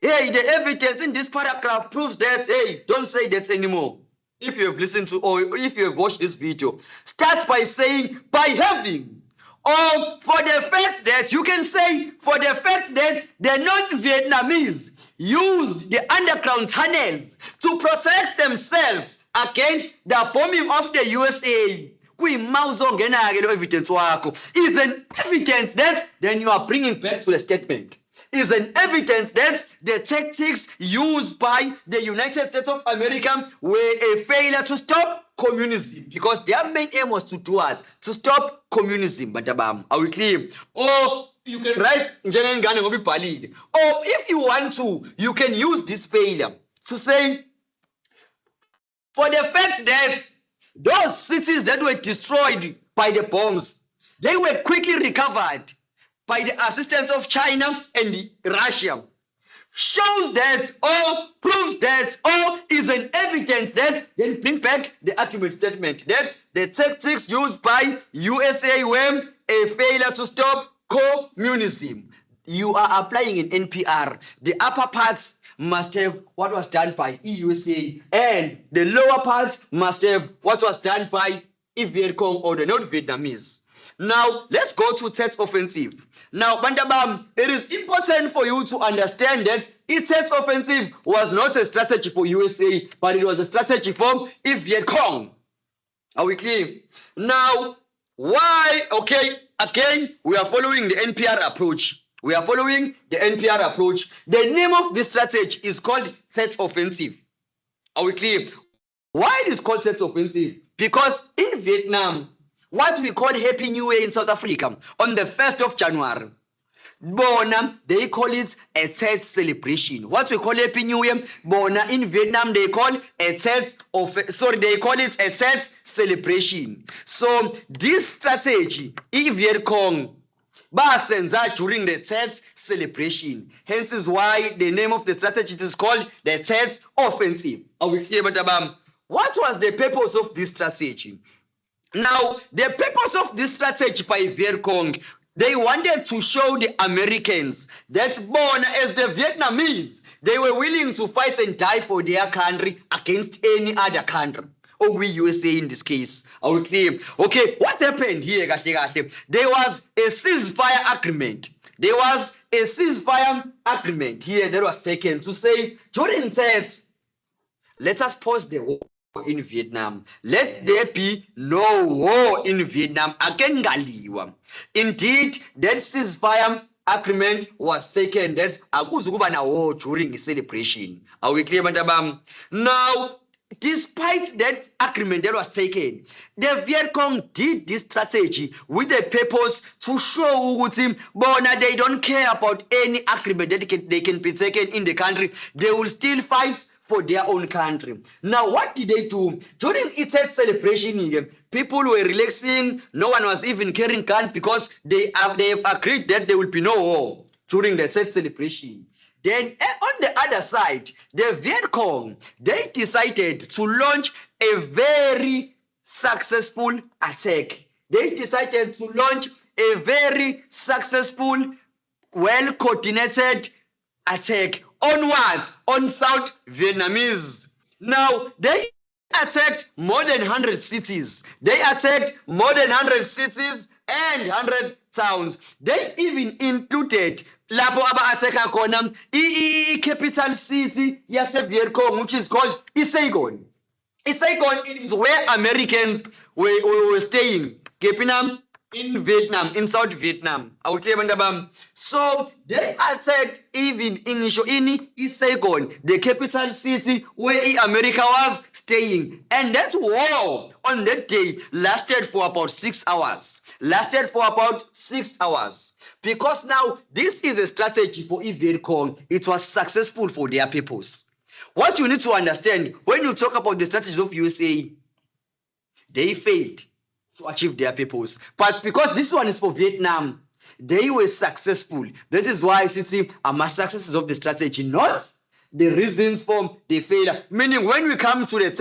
hey, the evidence in this paragraph proves that, hey, don't say that anymore. If you have listened to or if you have watched this video, start by saying, by having. Or for the fact that you can say, for the fact that the North Vietnamese used the underground tunnels to protect themselves against the bombing of the USA. Is an evidence that then you are bringing back to the statement. Is an evidence that the tactics used by the United States of America were a failure to stop communism, because their main aim was to do what? To stop communism. Are we clear? Or you can write or if you want to, you can use this failure to say, for the fact that those cities that were destroyed by the bombs, they were quickly recovered by the assistance of China and Russia, shows that or proves that or is an evidence that then bring back the argument statement that the tactics used by USA were a failure to stop communism. You are applying in NPR. The upper parts must have what was done by EUSA, and the lower parts must have what was done by Viet Cong or the North Vietnamese. Now, let's go to Tet offensive. Now, Bantabam, it is important for you to understand that Tet offensive was not a strategy for USA, but it was a strategy for Viet Cong. Are we clear? Now, why? Okay, again, we are following the NPR approach. We are following the NPR approach. The name of this strategy is called Tet offensive. Are we clear? Why it is called Tet offensive? Because in Vietnam, what we call Happy New Year in South Africa on the 1st of January, Bona, they call it a Tet celebration. What we call Happy New Year, Bona in Vietnam, they call a Tet they call it a Tet celebration. So this strategy, in Viet Cong, basenza during the Tet celebration. Hence is why the name of the strategy is called the Tet offensive. Are we clear, Madam? What was the purpose of this strategy? Now, the purpose of this strategy by Viet Cong, they wanted to show the Americans that born as the Vietnamese, they were willing to fight and die for their country against any other country. Or we USA in this case. Are we clear? Okay, what happened here? There was a ceasefire agreement. There was a ceasefire agreement here that was taken to say, during Tet, let us pause the war in Vietnam. Let there be no war in Vietnam again. Indeed, that ceasefire agreement was taken. That akuzukuba na war during the celebration. Are we clear, Madam? Now, despite that agreement that was taken, the Viet Cong did this strategy with a purpose to show Bona they don't care about any agreement that they can be taken in the country. They will still fight for their own country. Now, what did they do? During its celebration, people were relaxing. No one was even carrying guns because they have agreed that there will be no war during the Tet celebration. Then on the other side, the Viet Cong, they decided to launch a very successful attack. They decided to launch a very successful, well-coordinated attack. On what? On South Vietnamese. Now, they attacked more than 100 cities. They attacked more than 100 cities and 100 towns. They even included Lapo Aba Ateka Konam, capital city, Viet Cong, which is called Saigon. Saigon is where Americans were staying. Kepinam in Vietnam, in South Vietnam. So they attacked even in Saigon, the capital city where America was staying. And that war on that day lasted for about 6 hours. Because now this is a strategy for Viet Cong. It was successful for their purpose. What you need to understand when you talk about the strategies of USA, they failed to achieve their purpose. But because this one is for Vietnam, they were successful. That is why city are successes of the strategy, not the reasons for the failure. Meaning when we come to the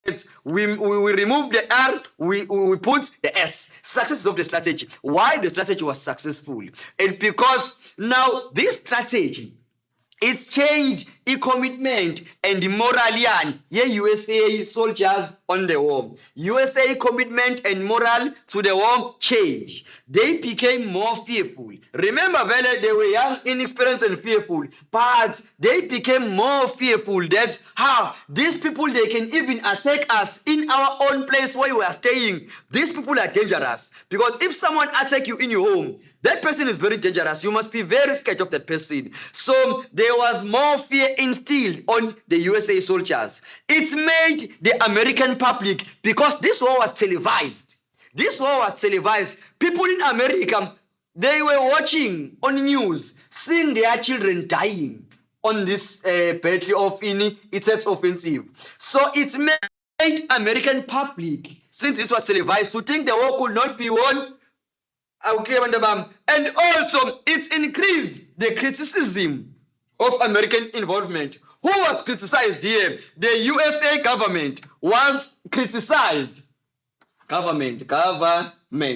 text, we remove the R, we put the S. Successes of the strategy. Why the strategy was successful? And because now this strategy, it's changed a commitment and the moralian. USA soldiers on the war. USA commitment and moral to the war changed. They became more fearful. Remember, they were young, inexperienced, and fearful. But they became more fearful that these people, they can even attack us in our own place where we are staying. These people are dangerous. Because if someone attacks you in your home, that person is very dangerous. You must be very scared of that person. So there was more fear instilled on the USA soldiers. It made the American public, because this war was televised. People in America, they were watching on news, seeing their children dying on this battle of its offensive. So it made American public, since this was televised, to think the war could not be won. And also, it increased the criticism of American involvement. Who was criticized here? The USA government was criticized. Government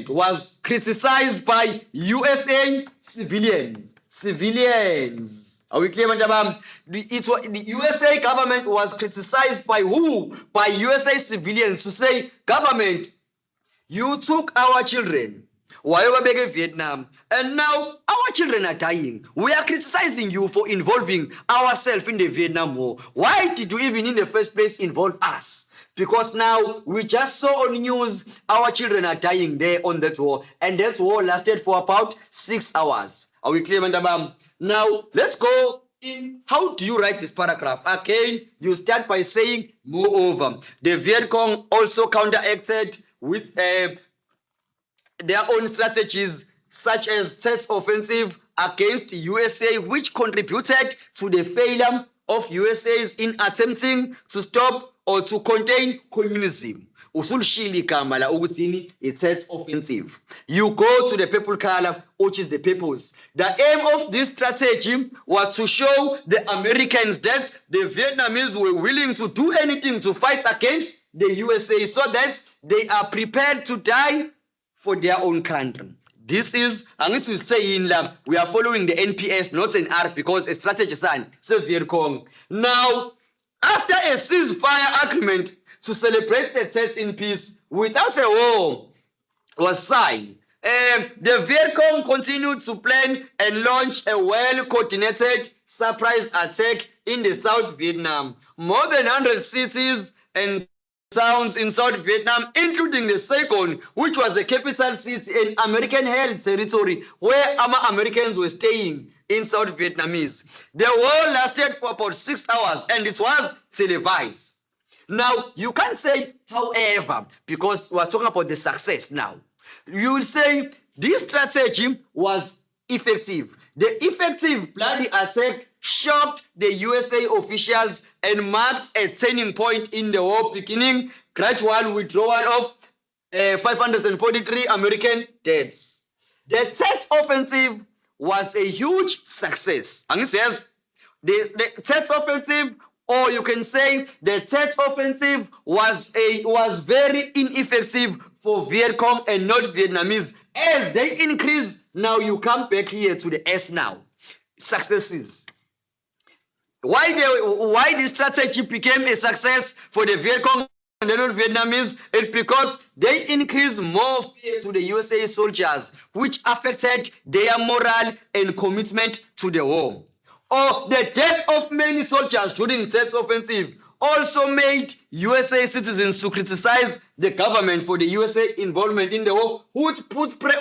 was criticized by USA civilians. Are we clear, Madam? The USA government was criticized by who? By USA civilians, to say, government, you took our children, Vietnam. And now our children are dying. We are criticizing you for involving ourselves in the Vietnam War. Why did you even in the first place involve us? Because now we just saw on news our children are dying there on that war. And that war lasted for about 6 hours. Are we clear, Mandabam? Now let's go in. How do you write this paragraph? Again, you start by saying, moreover, the Viet Cong also counteracted with their own strategies, such as Tset's offensive against USA, which contributed to the failure of USA's in attempting to stop or to contain communism. Usulshili kamala ukuthi it's Tset's offensive. You go to the purple color, which is the purpose. The aim of this strategy was to show the Americans that the Vietnamese were willing to do anything to fight against the USA, so that they are prepared to die for their own country. This is, I need to say in lab, we are following the NPS, not an R, because a strategy sign, Viet Cong. Now, after a ceasefire agreement to celebrate the Tet in peace without a war was signed, the Viet Cong continued to plan and launch a well-coordinated surprise attack in the South Vietnam. More than 100 cities and towns in South Vietnam, including the Saigon, which was the capital city in American-held territory where Americans were staying in South Vietnamese. The war lasted for about 6 hours and it was televised. Now, you can't say, however, because we're talking about the success now. You will say this strategy was effective. The effective bloody attack shocked the USA officials and marked a turning point in the war, beginning gradual withdrawal of 543 American deaths. The Tet offensive was a huge success. And it says the Tet offensive, or you can say the Tet offensive was very ineffective for Viet Cong and North Vietnamese. As they increase, now you come back here to the S now. Successes. Why this strategy became a success for the Viet Cong and the North Vietnamese? It's because they increased more fear to the USA soldiers, which affected their morale and commitment to the war. Or the death of many soldiers during Tet offensive also made USA citizens to criticize the government for the USA involvement in the war, which puts pressure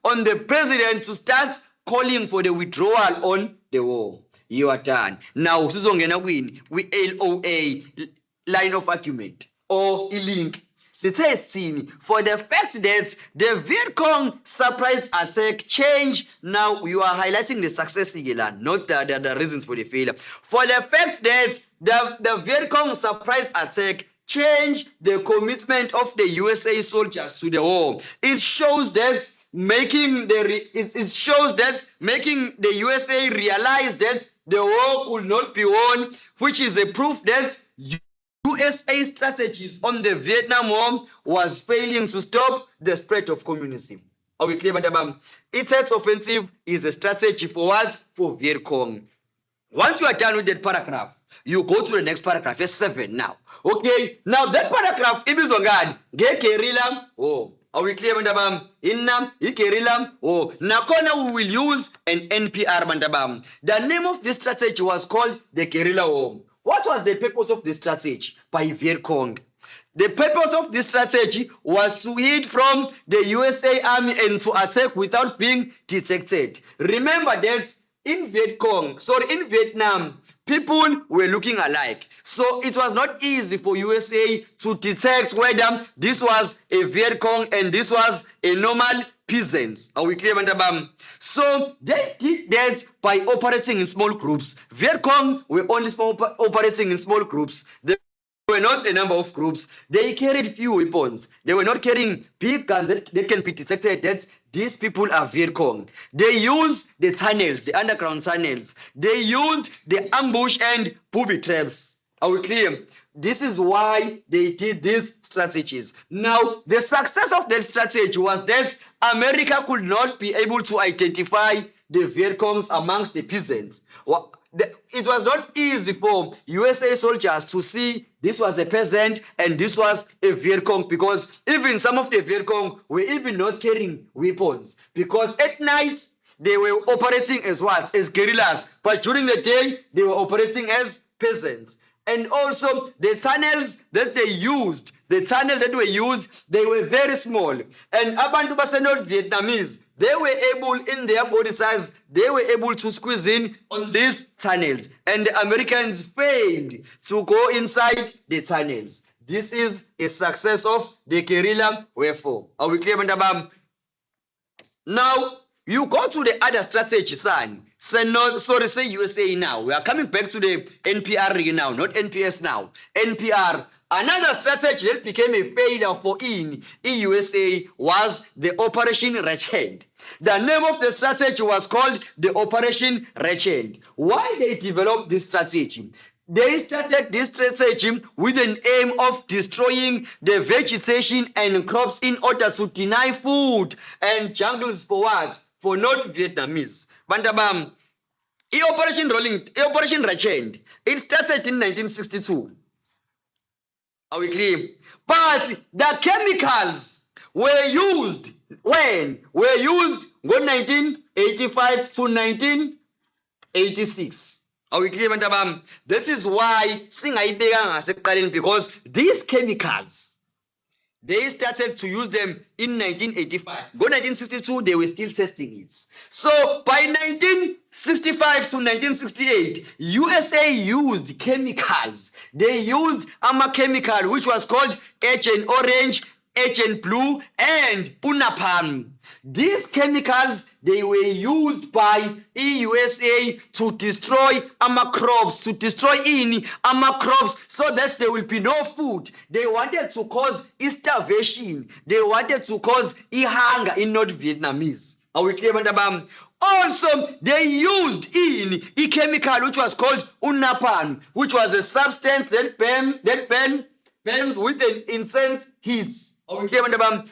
on the president to start calling for the withdrawal on the war. You are done. Now, sizongena kwini LOA line of argument or a link. Sithe for the fact that the Viet Cong surprise attack changed. Now you are highlighting the success, not the reasons for the failure. For the fact that the Viet Cong surprise attack changed the commitment of the USA soldiers to the war. It shows that making the USA realize that the war could not be won, which is a proof that USA strategies on the Vietnam War was failing to stop the spread of communism. Are we clear, Madam? Its offensive is a strategy for what? For Viet Cong. Once you are done with that paragraph, you go to the next paragraph, verse 7 now. Okay, now that paragraph, ibizongani, guerrilla. Oh, are we clear, Madam? Innam, guerrilla. Oh, nakona we will use an NPR, Madam. The name of this strategy was called the guerrilla war. What was the purpose of this strategy by Viet Cong? The purpose of this strategy was to hid from the USA Army and to attack without being detected. Remember that in Vietnam, people were looking alike. So it was not easy for USA to detect whether this was a Viet Cong and this was a normal peasants. Are we clear, Mandabam? So they did that by operating in small groups. Viet Cong were only operating in small groups. They were not a number of groups. They carried few weapons. They were not carrying big guns that can be detected that these people are Viet Cong. They used the tunnels, the underground tunnels. They used the ambush and booby traps. Are we clear? This is why they did these strategies. Now, the success of that strategy was that America could not be able to identify the Viet Congs amongst the peasants. it was not easy for USA soldiers to see this was a peasant and this was a Viet Cong, because even some of the Viet Cong were even not carrying weapons, because at night they were operating as what? As guerrillas, but during the day they were operating as peasants. And also the tunnels that they used, they were very small. And abantu base North Vietnamese, they were able, in their body size, they were able to squeeze in on these tunnels. And the Americans failed to go inside the tunnels. This is a success of the guerrilla warfare. Are we clear, Bandabam? Now, you go to the other strategy, son. Say USA now. We are coming back to the NPR now, not NPS now. NPR. Another strategy that became a failure for in USA was the Operation Wretched. The name of the strategy was called the Operation Wretched. Why they developed this strategy? They started this strategy with an aim of destroying the vegetation and crops in order to deny food and jungles for what? For North Vietnamese. Bantabam, Operation Wretched, it started in 1962. Are we clear? But the chemicals were used when? Were used from 1985 to 1986. Are we clear, Bantabam? That is why because these chemicals, they started to use them in 1985. Go 1962, they were still testing it. So by 1965 to 1968, USA used chemicals. They used a chemical which was called Agent Orange, Agent Blue, and Unapalm. These chemicals, they were used by USA to destroy crops, so that there will be no food. They wanted to cause starvation. They wanted to cause hunger in North Vietnamese. Are we clear, Bandabam? Also, they used a chemical which was called Unapalm, which was a substance that burns with an incense heat.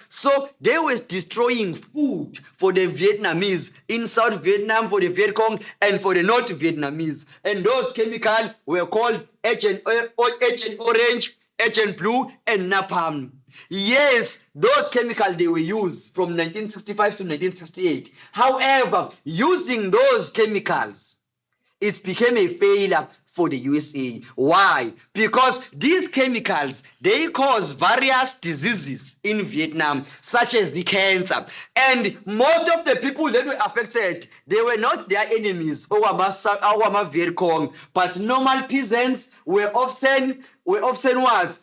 So they were destroying food for the Vietnamese in South Vietnam, for the Viet Cong, and for the North Vietnamese. And those chemicals were called Agent Orange, Agent Blue, and Napalm. Yes, those chemicals, they were used from 1965 to 1968. However, using those chemicals, it became a failure for the USA. Why? Because these chemicals, they cause various diseases in Vietnam, such as the cancer. And most of the people that were affected, they were not their enemies, or Viet Cong, but normal peasants were often what?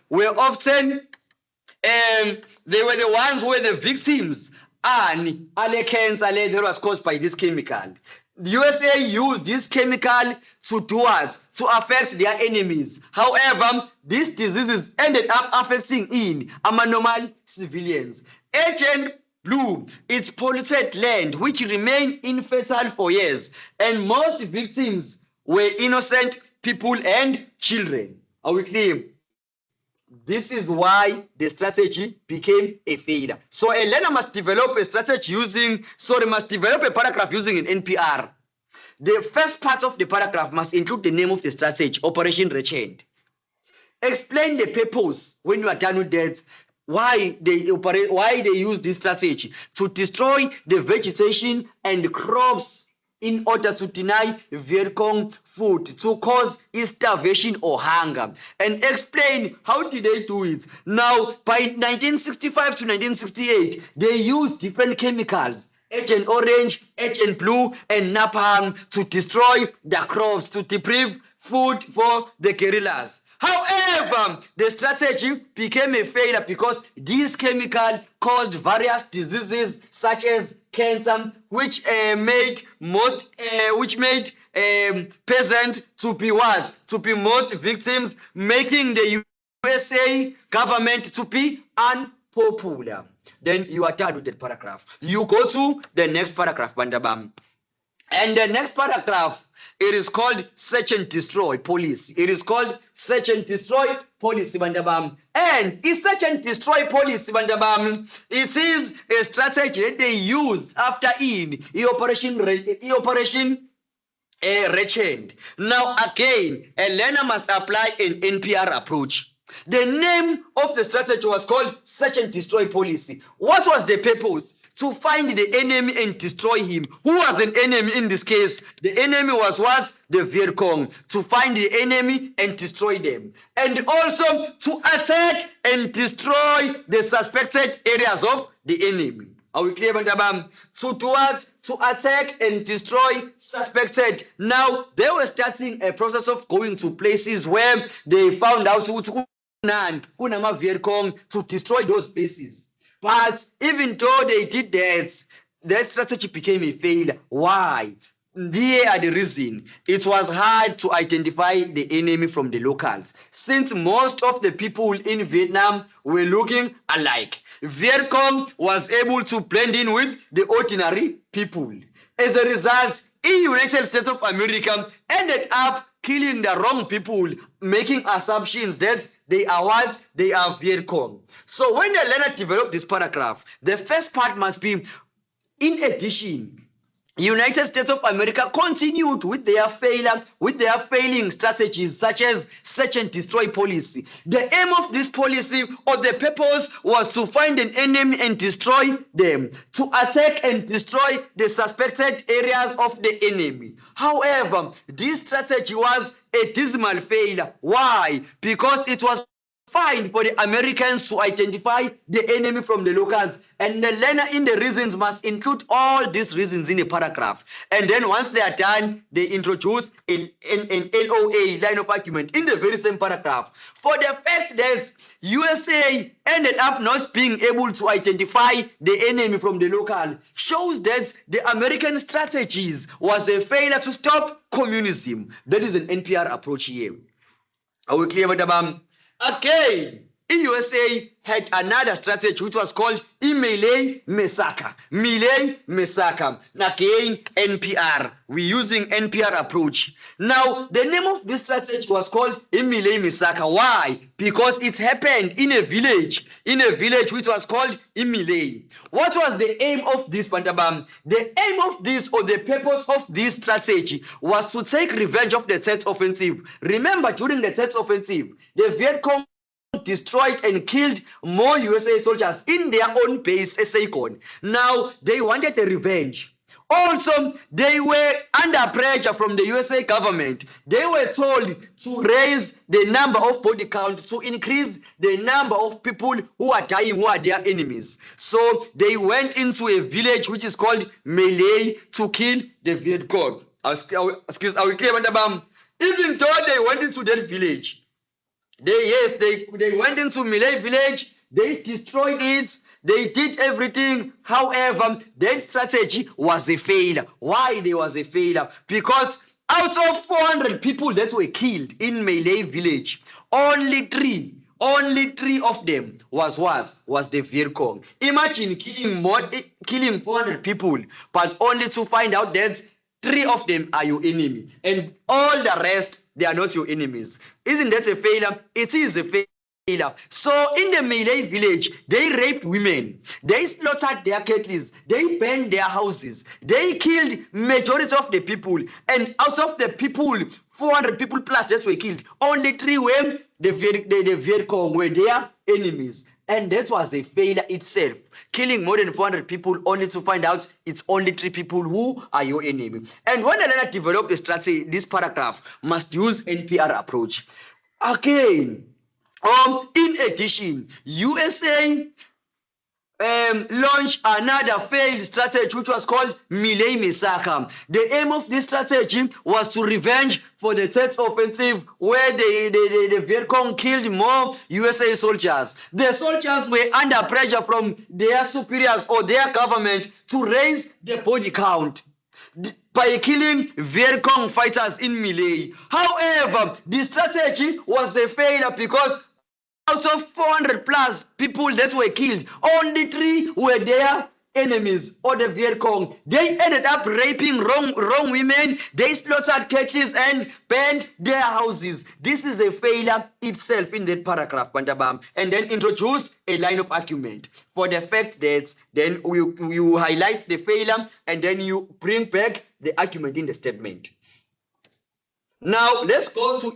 They were the ones who were the victims and alle cancer that was caused by this chemical. The USA used this chemical to do what? To affect their enemies. However, these diseases ended up affecting normal civilians. Agent Blue, it's polluted land which remained infertile for years, and most victims were innocent people and children. Are we clear? This is why the strategy became a failure. So a learner must develop a strategy must develop a paragraph using an NPR. The first part of the paragraph must include the name of the strategy, Operation Wretched. Explain the purpose when you are done with that, why they use this strategy to destroy the vegetation and crops in order to deny Viet Cong food, to cause starvation or hunger. And explain how did they do it. Now, by 1965 to 1968, they used different chemicals, Agent Orange, Agent Blue, and Napalm, to destroy the crops, to deprive food for the guerrillas. However, the strategy became a failure because these chemicals caused various diseases such as cancer, which made peasants to be what? To be most victims, making the USA government to be unpopular. Then you are done with that paragraph. You go to the next paragraph, Bandabam. And the next paragraph, it is called search and destroy policy. It is called search and destroy policy, Bandabam. And it's search and destroy policy, Bandabam. It is a strategy that they use after Operation Returned. Now again, a learner must apply an NPR approach. The name of the strategy was called Search and Destroy Policy. What was the purpose? To find the enemy and destroy him. Who was an enemy in this case? The enemy was what? The Viet Cong. To find the enemy and destroy them. And also to attack and destroy the suspected areas of the enemy. Are we clear, Bandabam? To attack and destroy suspected. Now, they were starting a process of going to places where they found out to destroy those places. But even though they did that, their strategy became a failure. Why? Here are the reason. It was hard to identify the enemy from the locals, since most of the people in Vietnam were looking alike. Viet Cong was able to blend in with the ordinary people. As a result, the United States of America ended up killing the wrong people, making assumptions that they are what? They are Viet Cong. So when the learner developed this paragraph, the first part must be, in addition, United States of America continued with their failing strategies such as search and destroy policy. The aim of this policy or the purpose was to find an enemy and destroy them, to attack and destroy the suspected areas of the enemy. However, this strategy was a dismal failure. Why? Because it was fine for the Americans to identify the enemy from the locals, and the learner in the reasons must include all these reasons in a paragraph. And then once they are done, they introduce an LOA, line of argument, in the very same paragraph. For the fact that USA ended up not being able to identify the enemy from the local shows that the American strategies was a failure to stop communism. That is an NPR approach here. Are we clear, Madam? Again, the USA had another strategy which was called Melee Mesaka. Melee Mesaka. Again, NPR. We're using NPR approach. Now, the name of this strategy was called Melee Mesaka. Why? Because it happened in a village which was called Melee. What was the aim of this, Pantabam? The aim of this, or the purpose of this strategy, was to take revenge of the Tet Offensive. Remember, during the Tet Offensive, the Viet Cong destroyed and killed more USA soldiers in their own base, Saigon. Now, they wanted a revenge. Also, they were under pressure from the USA government. They were told to raise the number of body count, to increase the number of people who are dying, who are their enemies. So they went into a village which is called Melee to kill the Viet Cong. Excuse, are we clear, Mandabam? Even though they went into that village, they went into Melee village, they destroyed it, they did everything. However, that strategy was a failure. Why there was a failure? Because out of 400 people that were killed in Melee village, only three of them was what? Was the Viet Cong. Imagine killing 400 people, but only to find out that 3 of them are your enemy, and all the rest, they are not your enemies. Isn't that a failure? It is a failure. So in the Melee village, they raped women, they slaughtered their cattle, they burned their houses, they killed majority of the people, and out of the people, 400 people plus that were killed, only 3 were the Viet Cong, were their enemies. And that was a failure itself. Killing more than 400 people only to find out it's only 3 people who are your enemy. And when the learner developed the strategy, this paragraph must use NPR approach. Again, in addition, USA launched another failed strategy which was called Melee Mesaka. The aim of this strategy was to revenge for the Tet Offensive, where the Viet Cong killed more USA soldiers. The soldiers were under pressure from their superiors or their government to raise the body count by killing Viet Cong fighters in Melee. However, the strategy was a failure because out of 400 plus people that were killed, only 3 were their enemies or the Viet Cong. They ended up raping wrong women, they slaughtered cattle and burned their houses. This is a failure itself in that paragraph, Bantabam. And then introduced a line of argument for the fact that then you highlight the failure and then you bring back the argument in the statement. Now let's go to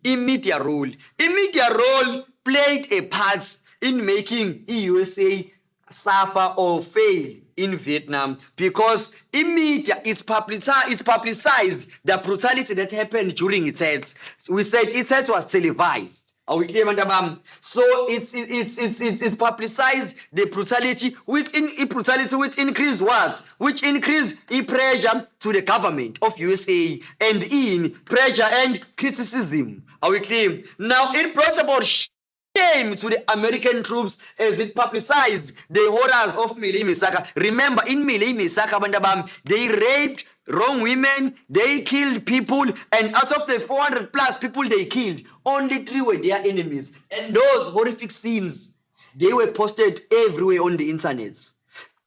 media role. Media role played a part in making USA suffer or fail in Vietnam because media it's publicized the brutality that happened during its heads. We said its heads was televised. Are we clear, Mandabam? So it's publicized the brutality which increased what? Which increased pressure to the government of USA and in pressure and criticism. Are we clear? Now it brought about shame to the American troops as it publicized the horrors of Miley Misaka. Remember, in Miley Misaka, Bandabam, they raped wrong women, they killed people, and out of the 400 plus people they killed, only 3 were their enemies. And those horrific scenes, they were posted everywhere on the internet.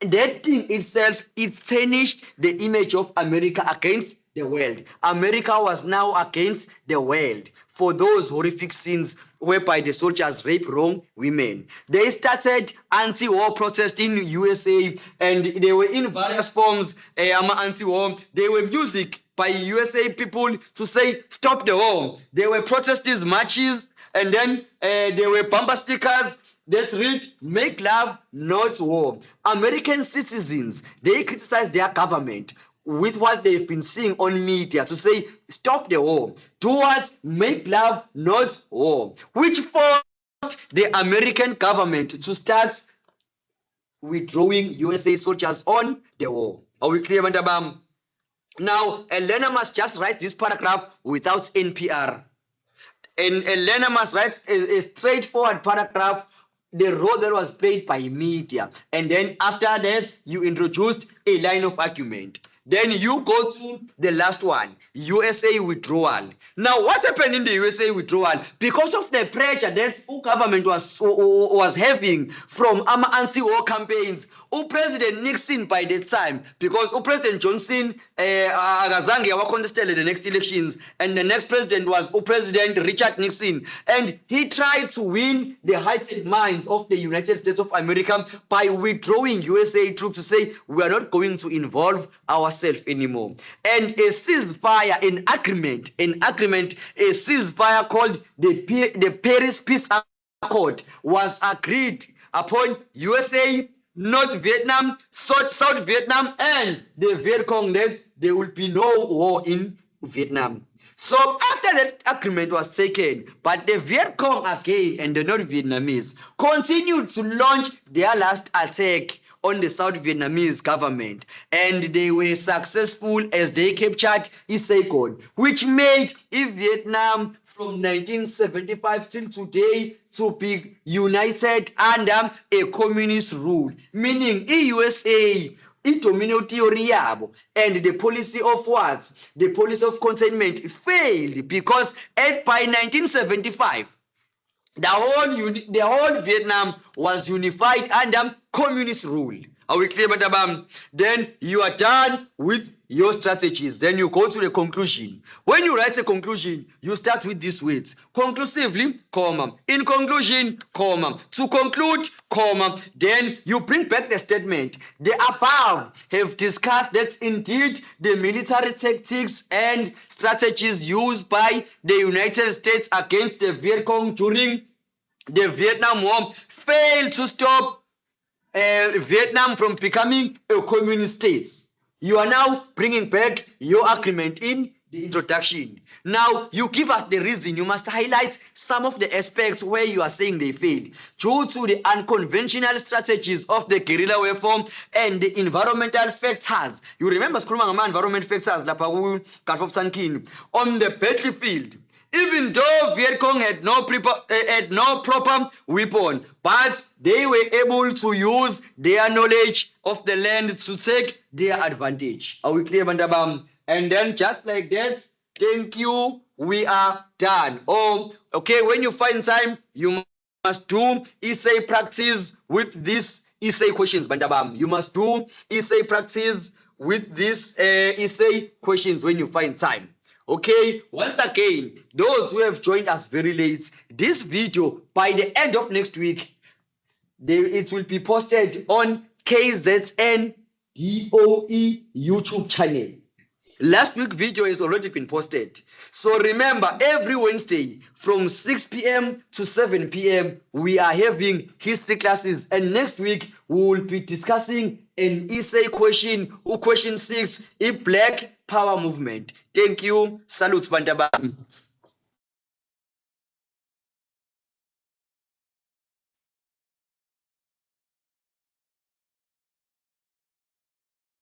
That thing itself, it tarnished the image of America against the world. America was now against the world for those horrific scenes whereby the soldiers rape wrong women. They started anti-war protests in USA and they were in various forms anti-war. They were music by USA people to say stop the war. There were protesters marches and then there were bumper stickers. Let's read, make love, not war. American citizens, they criticize their government with what they've been seeing on media to say, stop the war. Towards make love, not war. Which forced the American government to start withdrawing USA soldiers on the war. Are we clear, Mandabam? Now, a learner must just write this paragraph without NPR. And a learner must write a straightforward paragraph, the role that was played by media. And then after that, you introduced a line of argument. Then you go to the last one, USA withdrawal. Now, what happened in the USA withdrawal? Because of the pressure that the government was having from anti-war campaigns, President Nixon by that time, because President Johnson contested the next elections, and the next president was President Richard Nixon, and he tried to win the hearts and minds of the United States of America by withdrawing USA troops to say, we are not going to involve ourselves anymore. And a ceasefire, an agreement, a ceasefire called the Paris Peace Accord was agreed upon USA, North Vietnam, South Vietnam, and the Viet Cong that there will be no war in Vietnam. So after that agreement was taken, but the Viet Cong again and the North Vietnamese continued to launch their last attack on the South Vietnamese government, and they were successful as they captured Saigon, which made Vietnam from 1975 till today to be united under a communist rule, meaning USA domino theory and the policy of what? The policy of containment failed because by 1975, the whole Vietnam was unified under communist rule. Are we clear, Madam? Then you are done with your strategies. Then you go to the conclusion. When you write a conclusion, you start with these words. Conclusively, comma. In conclusion, comma. To conclude, comma. Then you bring back the statement. The above have discussed that indeed the military tactics and strategies used by the United States against the Viet Cong during the Vietnam War failed to stop Vietnam from becoming a communist state. You are now bringing back your agreement in the introduction. Now, you give us the reason. You must highlight some of the aspects where you are saying they failed. Due to the unconventional strategies of the guerrilla reform and the environmental factors. You remember environment factors on the battlefield. Even though Viet Cong had no proper weapon, but they were able to use their knowledge of the land to take their advantage. Are we clear, Bandabam? And then just like that, thank you, we are done. Oh, okay, when you find time, you must do essay practice with these essay questions, Bandabam. You must do essay practice with these essay questions when you find time. Okay, once again, those who have joined us very late, this video, by the end of next week, it will be posted on KZN DOE YouTube channel. Last week video has already been posted. So remember, every Wednesday from 6 p.m. to 7 p.m. we are having history classes, and next week we will be discussing an essay question, question 6, a black power movement. Thank you. Salutes, Bantabam.